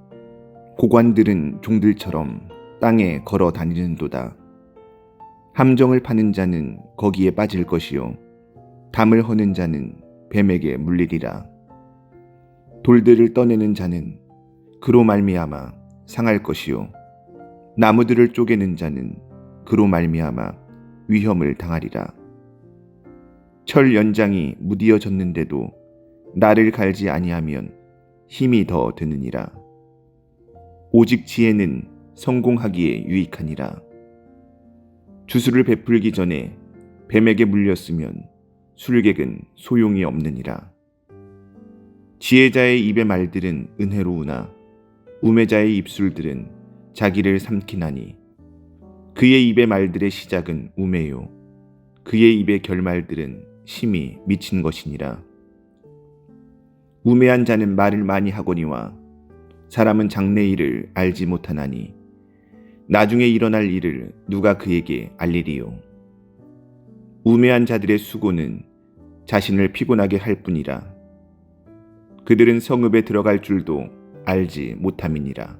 고관들은 종들처럼 땅에 걸어 다니는도다. 함정을 파는 자는 거기에 빠질 것이요 담을 허는 자는 뱀에게 물리리라. 돌들을 떠내는 자는 그로 말미암아 상할 것이요 나무들을 쪼개는 자는 그로 말미암아 위험을 당하리라. 철 연장이 무디어졌는데도 나를 갈지 아니하면 힘이 더 드느니라. 오직 지혜는 성공하기에 유익하니라. 주술을 베풀기 전에 뱀에게 물렸으면 술객은 소용이 없느니라. 지혜자의 입의 말들은 은혜로우나 우매자의 입술들은 자기를 삼키나니 그의 입의 말들의 시작은 우매요 그의 입의 결말들은 심히 미친 것이니라. 우매한 자는 말을 많이 하거니와 사람은 장래 일을 알지 못하나니 나중에 일어날 일을 누가 그에게 알리리요. 우매한 자들의 수고는 자신을 피곤하게 할 뿐이라. 그들은 성읍에 들어갈 줄도 알지 못함이니라.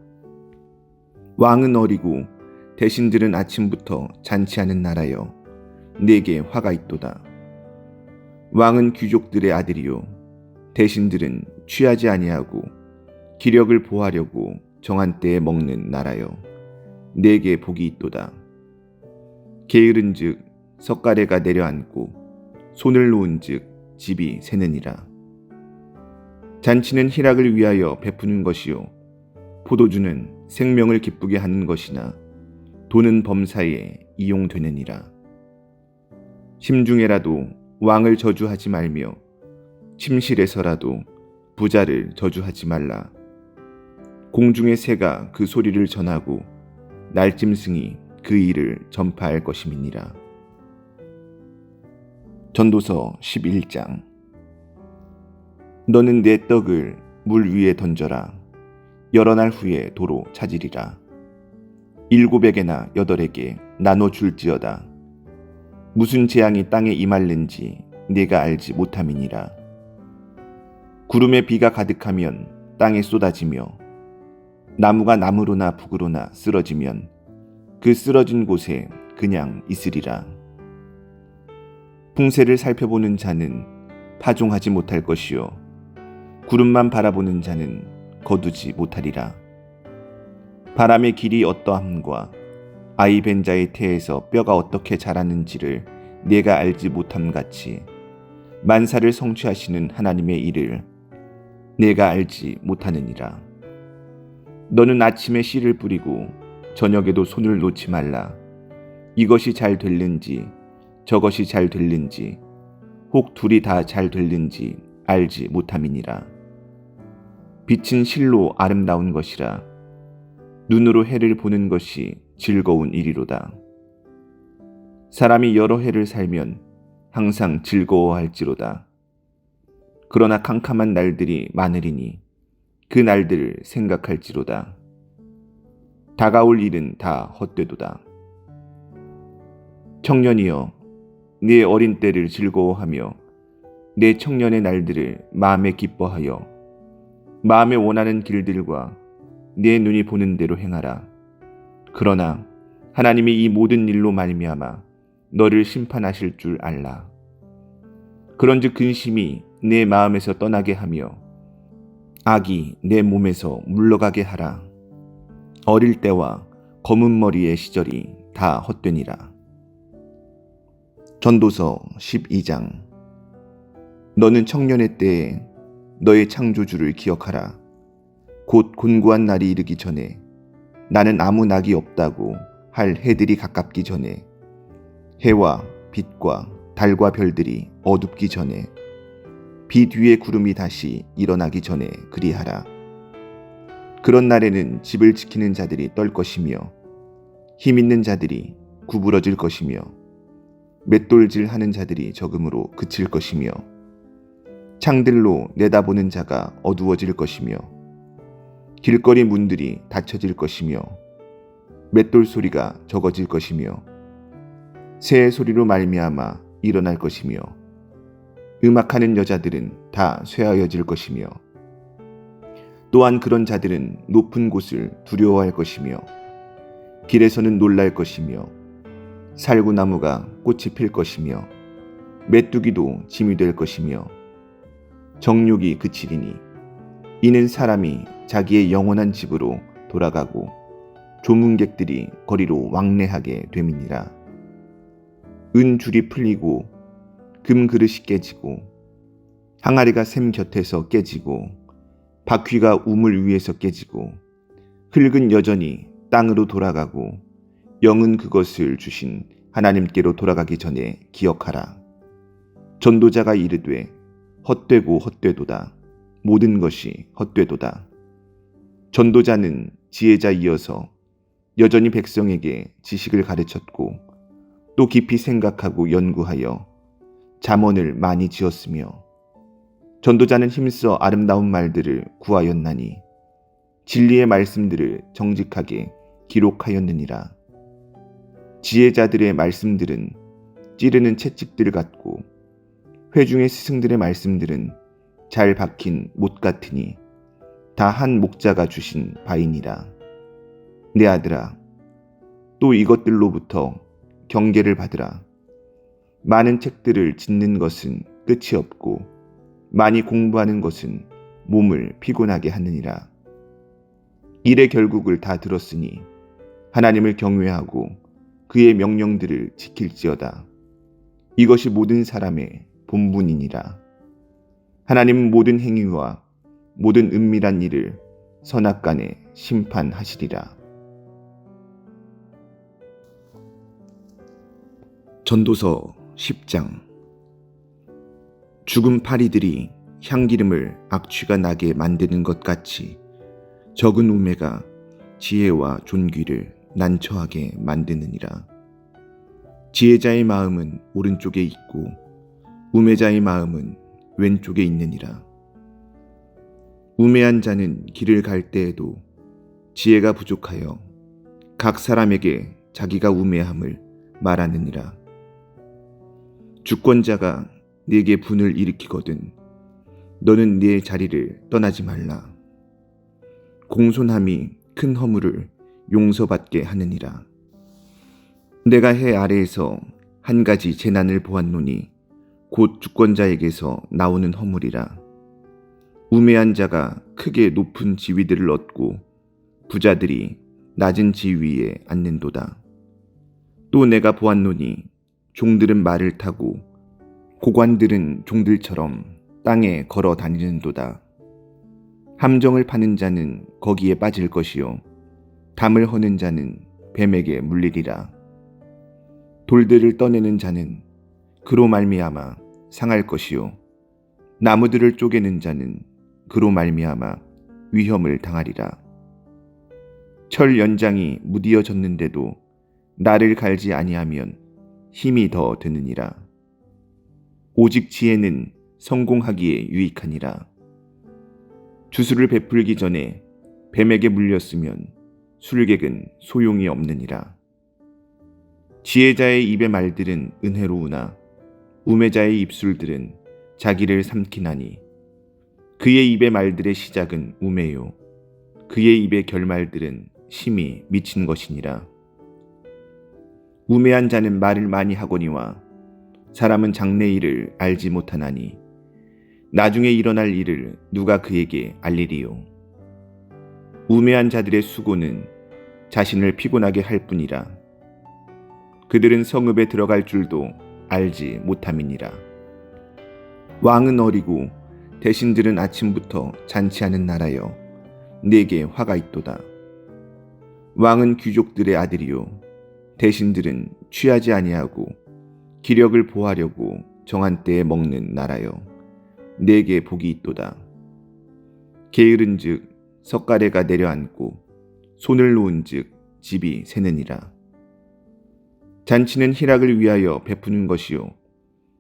왕은 어리고 대신들은 아침부터 잔치하는 나라여 네게 화가 있도다. 왕은 귀족들의 아들이요 대신들은 취하지 아니하고 기력을 보하려고 정한 때에 먹는 나라여 네게 복이 있도다. 게으른즉 석가래가 내려앉고 손을 놓은즉 집이 새느니라. 잔치는 희락을 위하여 베푸는 것이요 포도주는 생명을 기쁘게 하는 것이나 돈은 범사에 이용되느니라. 심중에라도 왕을 저주하지 말며 침실에서라도 부자를 저주하지 말라. 공중의 새가 그 소리를 전하고 날짐승이 그 일을 전파할 것임이니라. 전도서 11장. 너는 내 떡을 물 위에 던져라. 여러 날 후에 도로 찾으리라. 7에게나 8에게 나눠 줄지어다. 무슨 재앙이 땅에 임할는지 네가 알지 못함이니라. 구름에 비가 가득하면 땅에 쏟아지며 나무가 나무로나 북으로나 쓰러지면 그 쓰러진 곳에 그냥 있으리라. 풍세를 살펴보는 자는 파종하지 못할 것이요 구름만 바라보는 자는 거두지 못하리라. 바람의 길이 어떠함과 아이 벤 자의 태에서 뼈가 어떻게 자라는지를 네가 알지 못함같이 만사를 성취하시는 하나님의 일을 네가 알지 못하느니라. 너는 아침에 씨를 뿌리고 저녁에도 손을 놓지 말라. 이것이 잘 될는지 저것이 잘 될는지 혹 둘이 다 잘 될는지 알지 못함이니라. 빛은 실로 아름다운 것이라. 눈으로 해를 보는 것이 즐거운 일이로다. 사람이 여러 해를 살면 항상 즐거워할지로다. 그러나 캄캄한 날들이 많으리니 그 날들을 생각할지로다. 다가올 일은 다 헛되도다. 청년이여, 네 어린 때를 즐거워하며 내 청년의 날들을 마음에 기뻐하여 마음에 원하는 길들과 네 눈이 보는 대로 행하라. 그러나 하나님이 이 모든 일로 말미암아 너를 심판하실 줄 알라. 그런즉 근심이 내 마음에서 떠나게 하며 악이 내 몸에서 물러가게 하라. 어릴 때와 검은 머리의 시절이 다 헛되니라. 전도서 12장. 너는 청년의 때에 너의 창조주를 기억하라. 곧 곤고한 날이 이르기 전에 나는 아무 낙이 없다고 할 해들이 가깝기 전에 해와 빛과 달과 별들이 어둡기 전에 빛 위에 구름이 다시 일어나기 전에 그리하라. 그런 날에는 집을 지키는 자들이 떨 것이며 힘 있는 자들이 구부러질 것이며 맷돌질 하는 자들이 적음으로 그칠 것이며 창들로 내다보는 자가 어두워질 것이며 길거리 문들이 닫혀질 것이며 맷돌 소리가 적어질 것이며 새 소리로 말미암아 일어날 것이며 음악하는 여자들은 다 쇠하여질 것이며 또한 그런 자들은 높은 곳을 두려워할 것이며 길에서는 놀랄 것이며 살구나무가 꽃이 필 것이며 메뚜기도 짐이 될 것이며 정욕이 그치리니 이는 사람이 자기의 영원한 집으로 돌아가고 조문객들이 거리로 왕래하게 됨이니라. 은 줄이 풀리고 금 그릇이 깨지고 항아리가 샘 곁에서 깨지고 바퀴가 우물 위에서 깨지고 흙은 여전히 땅으로 돌아가고 영은 그것을 주신 하나님께로 돌아가기 전에 기억하라. 전도자가 이르되 헛되고 헛되도다. 모든 것이 헛되도다. 전도자는 지혜자이어서 여전히 백성에게 지식을 가르쳤고 또 깊이 생각하고 연구하여 잠언을 많이 지었으며 전도자는 힘써 아름다운 말들을 구하였나니 진리의 말씀들을 정직하게 기록하였느니라. 지혜자들의 말씀들은 찌르는 채찍들 같고 회중의 스승들의 말씀들은 잘 박힌 못 같으니 다 한 목자가 주신 바이니라. 내 아들아, 또 이것들로부터 경계를 받으라. 많은 책들을 짓는 것은 끝이 없고 많이 공부하는 것은 몸을 피곤하게 하느니라. 일의 결국을 다 들었으니 하나님을 경외하고 그의 명령들을 지킬지어다. 이것이 모든 사람의 본분이니라. 하나님은 모든 행위와 모든 은밀한 일을 선악간에 심판하시리라. 전도서 10장. 죽은 파리들이 향기름을 악취가 나게 만드는 것 같이 적은 우매가 지혜와 존귀를 난처하게 만드느니라. 지혜자의 마음은 오른쪽에 있고 우매자의 마음은 왼쪽에 있느니라. 우매한 자는 길을 갈 때에도 지혜가 부족하여 각 사람에게 자기가 우매함을 말하느니라. 주권자가 네게 분을 일으키거든 너는 네 자리를 떠나지 말라. 공손함이 큰 허물을 용서받게 하느니라. 내가 해 아래에서 한 가지 재난을 보았노니 곧 주권자에게서 나오는 허물이라. 우매한 자가 크게 높은 지위들을 얻고 부자들이 낮은 지위에 앉는도다. 또 내가 보았노니 종들은 말을 타고 고관들은 종들처럼 땅에 걸어 다니는도다. 함정을 파는 자는 거기에 빠질 것이요 담을 허는 자는 뱀에게 물리리라. 돌들을 떠내는 자는 그로 말미암아 상할 것이요 나무들을 쪼개는 자는 그로 말미암아 위험을 당하리라. 철 연장이 무디어졌는데도 나를 갈지 아니하면 힘이 더 드느니라. 오직 지혜는 성공하기에 유익하니라. 주술을 베풀기 전에 뱀에게 물렸으면 술객은 소용이 없느니라. 지혜자의 입의 말들은 은혜로우나 우매자의 입술들은 자기를 삼키나니 그의 입의 말들의 시작은 우매요 그의 입의 결말들은 심히 미친 것이니라. 우매한 자는 말을 많이 하거니와 사람은 장래 일을 알지 못하나니 나중에 일어날 일을 누가 그에게 알리리요. 우매한 자들의 수고는 자신을 피곤하게 할 뿐이라. 그들은 성읍에 들어갈 줄도 알지 못함이니라. 왕은 어리고 대신들은 아침부터 잔치하는 나라여 네게 화가 있도다. 왕은 귀족들의 아들이요 대신들은 취하지 아니하고 기력을 보하려고 정한 때에 먹는 나라여 네게 복이 있도다. 게으른즉 석가래가 내려앉고 손을 놓은즉 집이 새느니라. 잔치는 희락을 위하여 베푸는 것이요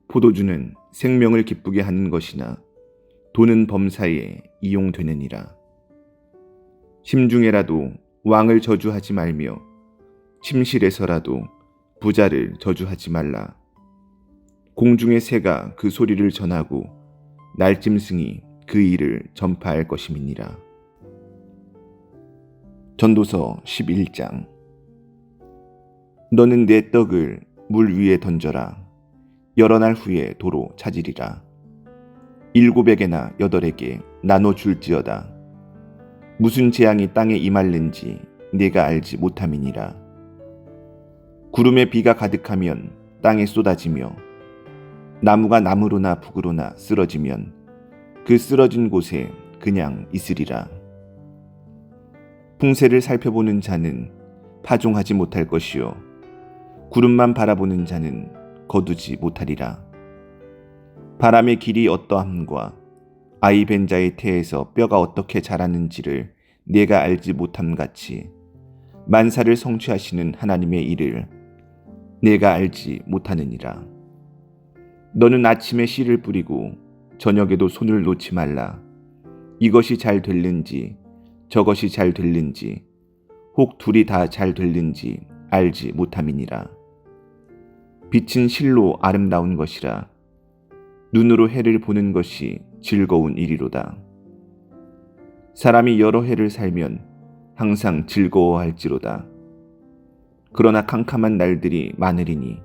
포도주는 생명을 기쁘게 하는 것이나 돈은 범사에 이용되느니라. 심중에라도 왕을 저주하지 말며 침실에서라도 부자를 저주하지 말라. 공중의 새가 그 소리를 전하고 날짐승이 그 일을 전파할 것임이니라. 전도서 11장. 너는 내 떡을 물 위에 던져라. 여러 날 후에 도로 찾으리라. 7에게나 8에게 나눠 줄지어다. 무슨 재앙이 땅에 임할는지 네가 알지 못함이니라. 구름에 비가 가득하면 땅에 쏟아지며 나무가 나무로나 북으로나 쓰러지면 그 쓰러진 곳에 그냥 있으리라. 풍세를 살펴보는 자는 파종하지 못할 것이요 구름만 바라보는 자는 거두지 못하리라. 바람의 길이 어떠함과 아이 벤 자의 태에서 뼈가 어떻게 자라는지를 내가 알지 못함같이 만사를 성취하시는 하나님의 일을 내가 알지 못하느니라. 너는 아침에 씨를 뿌리고 저녁에도 손을 놓지 말라. 이것이 잘 될는지 저것이 잘 될는지 혹 둘이 다 잘 될는지 알지 못함이니라. 빛은 실로 아름다운 것이라. 눈으로 해를 보는 것이 즐거운 일이로다. 사람이 여러 해를 살면 항상 즐거워할지로다. 그러나 캄캄한 날들이 많으리니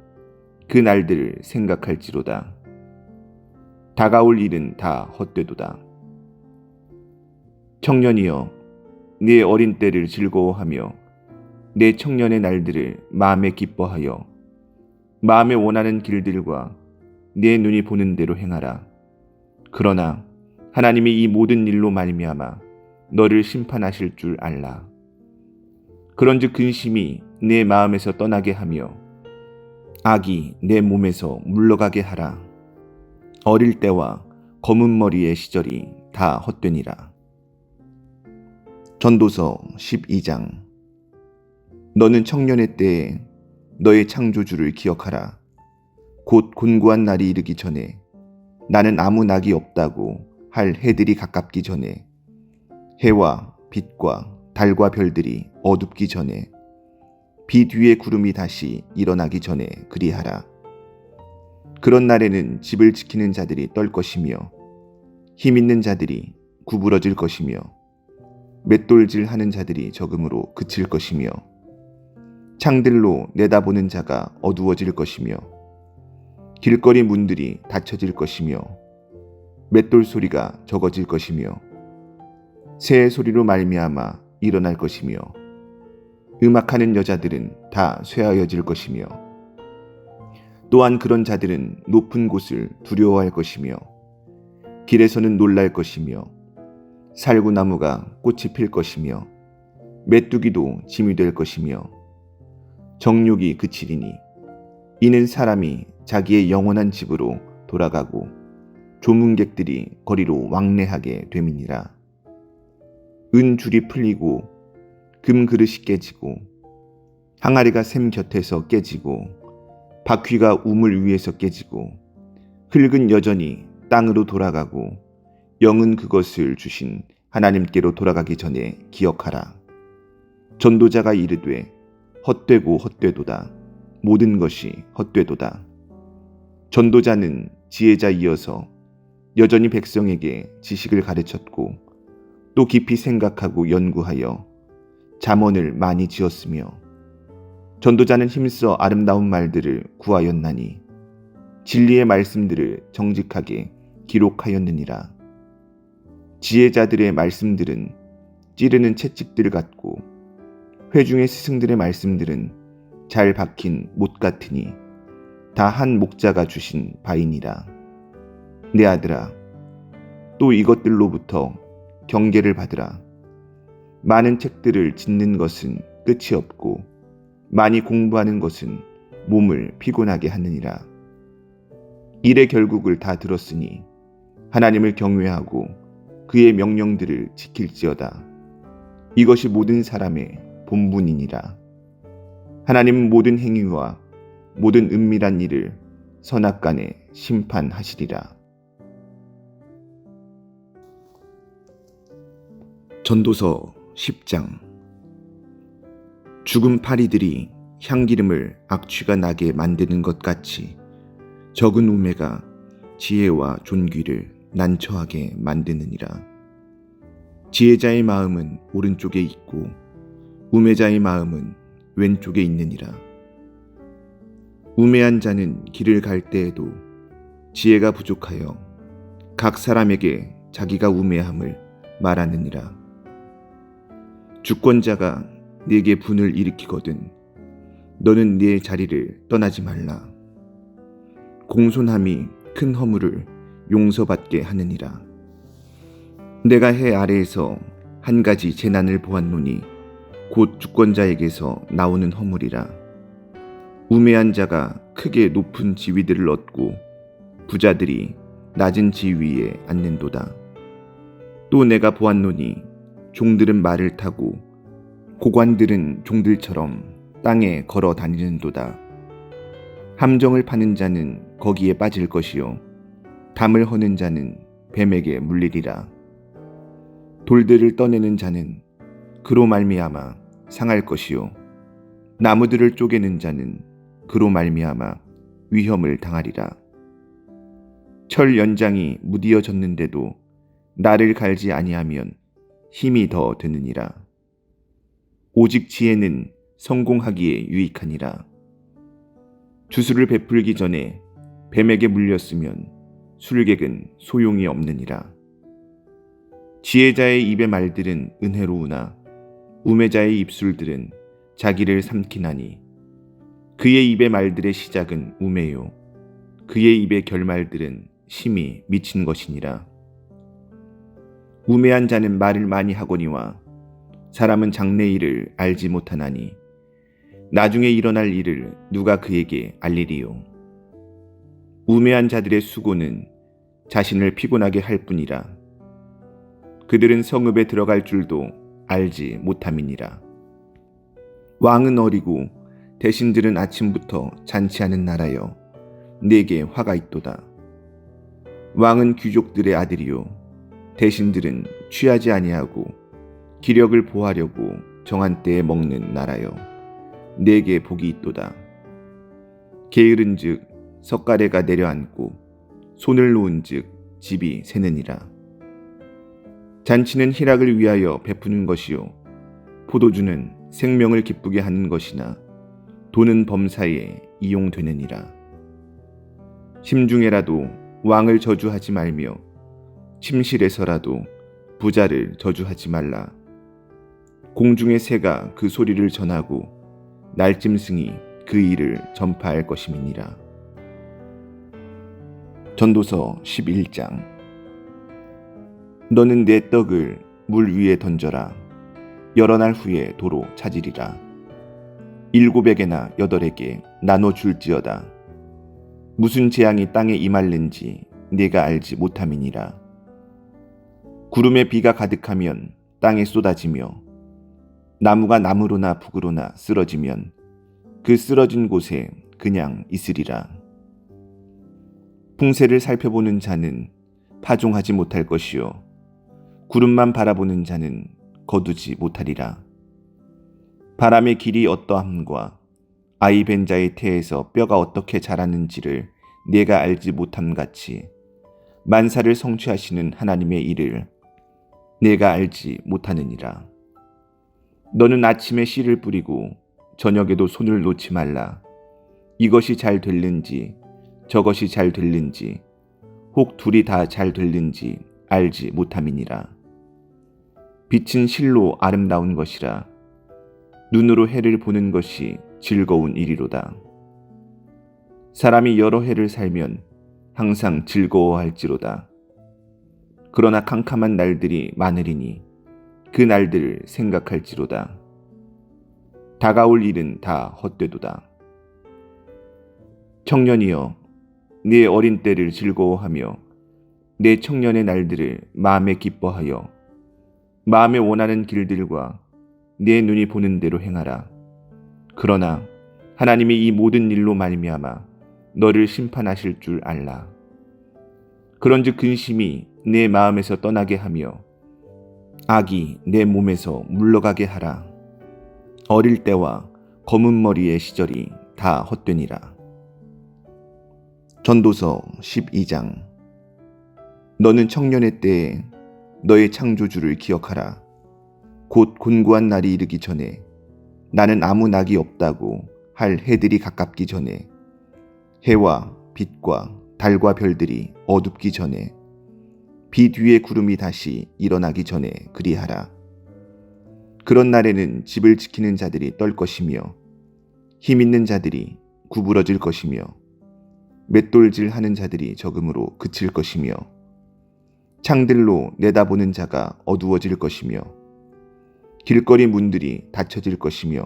그 날들을 생각할지로다. 다가올 일은 다 헛되도다. 청년이여, 네 어린 때를 즐거워하며 내 청년의 날들을 마음에 기뻐하여 마음에 원하는 길들과 내 눈이 보는 대로 행하라. 그러나 하나님이 이 모든 일로 말미암아 너를 심판하실 줄 알라. 그런즉 근심이 내 마음에서 떠나게 하며 악이 내 몸에서 물러가게 하라. 어릴 때와 검은 머리의 시절이 다 헛되니라. 전도서 12장. 너는 청년의 때에 너의 창조주를 기억하라. 곧 곤고한 날이 이르기 전에 나는 아무 낙이 없다고 할 해들이 가깝기 전에 해와 빛과 달과 별들이 어둡기 전에 비 뒤에 구름이 다시 일어나기 전에 그리하라. 그런 날에는 집을 지키는 자들이 떨 것이며 힘 있는 자들이 구부러질 것이며 맷돌질 하는 자들이 적음으로 그칠 것이며 창들로 내다보는 자가 어두워질 것이며 길거리 문들이 닫혀질 것이며 맷돌 소리가 적어질 것이며 새의 소리로 말미암아 일어날 것이며 음악하는 여자들은 다 쇠하여질 것이며 또한 그런 자들은 높은 곳을 두려워할 것이며 길에서는 놀랄 것이며 살구나무가 꽃이 필 것이며 메뚜기도 짐이 될 것이며 정욕이 그치리니 이는 사람이 자기의 영원한 집으로 돌아가고 조문객들이 거리로 왕래하게 됨이니라. 은 줄이 풀리고 금 그릇이 깨지고 항아리가 샘 곁에서 깨지고 바퀴가 우물 위에서 깨지고 흙은 여전히 땅으로 돌아가고 영은 그것을 주신 하나님께로 돌아가기 전에 기억하라. 전도자가 이르되 헛되고 헛되도다. 모든 것이 헛되도다. 전도자는 지혜자이어서 여전히 백성에게 지식을 가르쳤고 또 깊이 생각하고 연구하여 잠언을 많이 지었으며 전도자는 힘써 아름다운 말들을 구하였나니 진리의 말씀들을 정직하게 기록하였느니라. 지혜자들의 말씀들은 찌르는 채찍들 같고 회중의 스승들의 말씀들은 잘 박힌 못 같으니 다 한 목자가 주신 바이니라. 내 아들아, 또 이것들로부터 경계를 받으라. 많은 책들을 짓는 것은 끝이 없고 많이 공부하는 것은 몸을 피곤하게 하느니라. 일의 결국을 다 들었으니 하나님을 경외하고 그의 명령들을 지킬지어다. 이것이 모든 사람의 본분이니라. 하나님은 모든 행위와 모든 은밀한 일을 선악간에 심판하시리라. 전도서 10장. 죽은 파리들이 향기름을 악취가 나게 만드는 것 같이 적은 우매가 지혜와 존귀를 난처하게 만드느니라. 지혜자의 마음은 오른쪽에 있고 우매자의 마음은 왼쪽에 있느니라. 우매한 자는 길을 갈 때에도 지혜가 부족하여 각 사람에게 자기가 우매함을 말하느니라. 주권자가 네게 분을 일으키거든 너는 네 자리를 떠나지 말라. 공손함이 큰 허물을 용서받게 하느니라. 내가 해 아래에서 한 가지 재난을 보았노니 곧 주권자에게서 나오는 허물이라. 우매한 자가 크게 높은 지위들을 얻고 부자들이 낮은 지위에 앉는도다. 또 내가 보았노니 종들은 말을 타고 고관들은 종들처럼 땅에 걸어 다니는도다. 함정을 파는 자는 거기에 빠질 것이요 담을 허는 자는 뱀에게 물리리라. 돌들을 떠내는 자는 그로 말미암아 상할 것이요 나무들을 쪼개는 자는 그로 말미암아 위험을 당하리라. 철 연장이 무디어졌는데도 나를 갈지 아니하면 힘이 더 드느니라. 오직 지혜는 성공하기에 유익하니라. 주술을 베풀기 전에 뱀에게 물렸으면 술객은 소용이 없느니라. 지혜자의 입의 말들은 은혜로우나 우매자의 입술들은 자기를 삼키나니 그의 입의 말들의 시작은 우매요 그의 입의 결말들은 심히 미친 것이니라. 우매한 자는 말을 많이 하거니와 사람은 장래일을 알지 못하나니 나중에 일어날 일을 누가 그에게 알리리요. 우매한 자들의 수고는 자신을 피곤하게 할 뿐이라. 그들은 성읍에 들어갈 줄도 알지 못함이니라. 왕은 어리고 대신들은 아침부터 잔치하는 나라여 네게 화가 있도다. 왕은 귀족들의 아들이요 대신들은 취하지 아니하고 기력을 보하려고 정한 때에 먹는 나라여 네게 복이 있도다. 게으른즉 석가래가 내려앉고 손을 놓은즉 집이 새느니라. 잔치는 희락을 위하여 베푸는 것이요 포도주는 생명을 기쁘게 하는 것이나 돈은 범사에 이용되느니라. 심중에라도 왕을 저주하지 말며 침실에서라도 부자를 저주하지 말라. 공중의 새가 그 소리를 전하고 날짐승이 그 일을 전파할 것임이니라. 전도서 11장. 너는 내 떡을 물 위에 던져라. 여러 날 후에 도로 찾으리라. 7에게나 8에게 나눠 줄지어다. 무슨 재앙이 땅에 임할는지 네가 알지 못함이니라. 구름에 비가 가득하면 땅에 쏟아지며 나무가 나무로나 북으로나 쓰러지면 그 쓰러진 곳에 그냥 있으리라. 풍세를 살펴보는 자는 파종하지 못할 것이요 구름만 바라보는 자는 거두지 못하리라. 바람의 길이 어떠함과 아이 벤 자의 태에서 뼈가 어떻게 자라는지를 네가 알지 못함 같이 만사를 성취하시는 하나님의 일을 네가 알지 못하느니라. 너는 아침에 씨를 뿌리고 저녁에도 손을 놓지 말라. 이것이 잘 될는지 저것이 잘 될는지 혹 둘이 다 잘 될는지 알지 못함이니라. 빛은 실로 아름다운 것이라. 눈으로 해를 보는 것이 즐거운 일이로다. 사람이 여러 해를 살면 항상 즐거워할지로다. 그러나 캄캄한 날들이 많으리니 그 날들을 생각할지로다. 다가올 일은 다 헛되도다. 청년이여, 네 어린 때를 즐거워하며 내 청년의 날들을 마음에 기뻐하여 마음에 원하는 길들과 내 눈이 보는 대로 행하라. 그러나 하나님이 이 모든 일로 말미암아 너를 심판하실 줄 알라. 그런즉 근심이 내 마음에서 떠나게 하며 악이 내 몸에서 물러가게 하라. 어릴 때와 검은 머리의 시절이 다 헛되니라. 전도서 12장. 너는 청년의 때에 너의 창조주를 기억하라. 곧 곤고한 날이 이르기 전에, 나는 아무 낙이 없다고 할 해들이 가깝기 전에, 해와 빛과 달과 별들이 어둡기 전에, 비 뒤에 구름이 다시 일어나기 전에 그리하라. 그런 날에는 집을 지키는 자들이 떨 것이며 힘 있는 자들이 구부러질 것이며 맷돌질 하는 자들이 적음으로 그칠 것이며 창들로 내다보는 자가 어두워질 것이며 길거리 문들이 닫혀질 것이며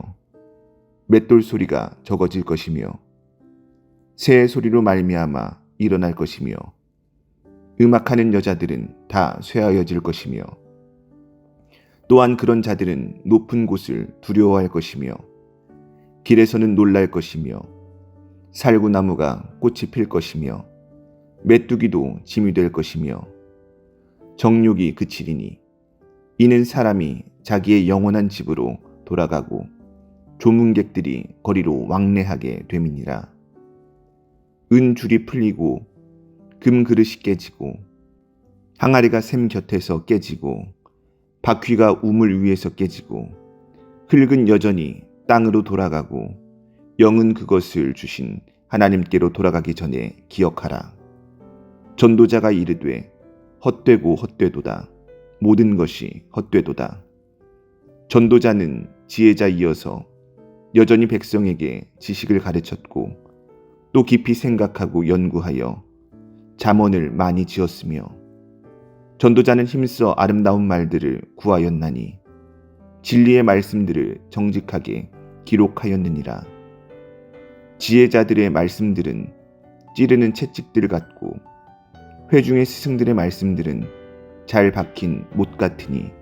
맷돌 소리가 적어질 것이며 새의 소리로 말미암아 일어날 것이며 음악하는 여자들은 다 쇠하여질 것이며 또한 그런 자들은 높은 곳을 두려워할 것이며 길에서는 놀랄 것이며 살구나무가 꽃이 필 것이며 메뚜기도 짐이 될 것이며 정욕이 그치리니 이는 사람이 자기의 영원한 집으로 돌아가고 조문객들이 거리로 왕래하게 됨이니라. 은줄이 풀리고 금 그릇이 깨지고 항아리가 샘 곁에서 깨지고 바퀴가 우물 위에서 깨지고 흙은 여전히 땅으로 돌아가고 영은 그것을 주신 하나님께로 돌아가기 전에 기억하라. 전도자가 이르되 헛되고 헛되도다. 모든 것이 헛되도다. 전도자는 지혜자이어서 여전히 백성에게 지식을 가르쳤고 또 깊이 생각하고 연구하여 잠언을 많이 지었으며 전도자는 힘써 아름다운 말들을 구하였나니 진리의 말씀들을 정직하게 기록하였느니라. 지혜자들의 말씀들은 찌르는 채찍들 같고 회중의 스승들의 말씀들은 잘 박힌 못 같으니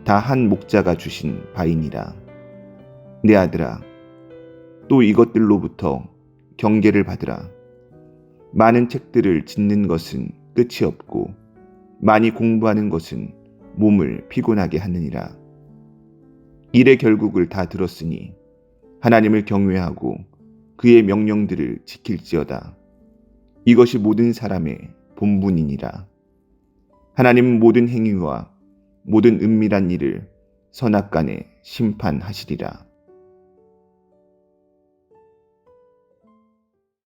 다 한 목자가 주신 바이니라. 내 아들아, 또 이것들로부터 경계를 받으라. 많은 책들을 짓는 것은 끝이 없고 많이 공부하는 것은 몸을 피곤하게 하느니라. 일의 결국을 다 들었으니 하나님을 경외하고 그의 명령들을 지킬지어다. 이것이 모든 사람의 본분이니라. 하나님은 모든 행위와 모든 은밀한 일을 선악간에 심판하시리라.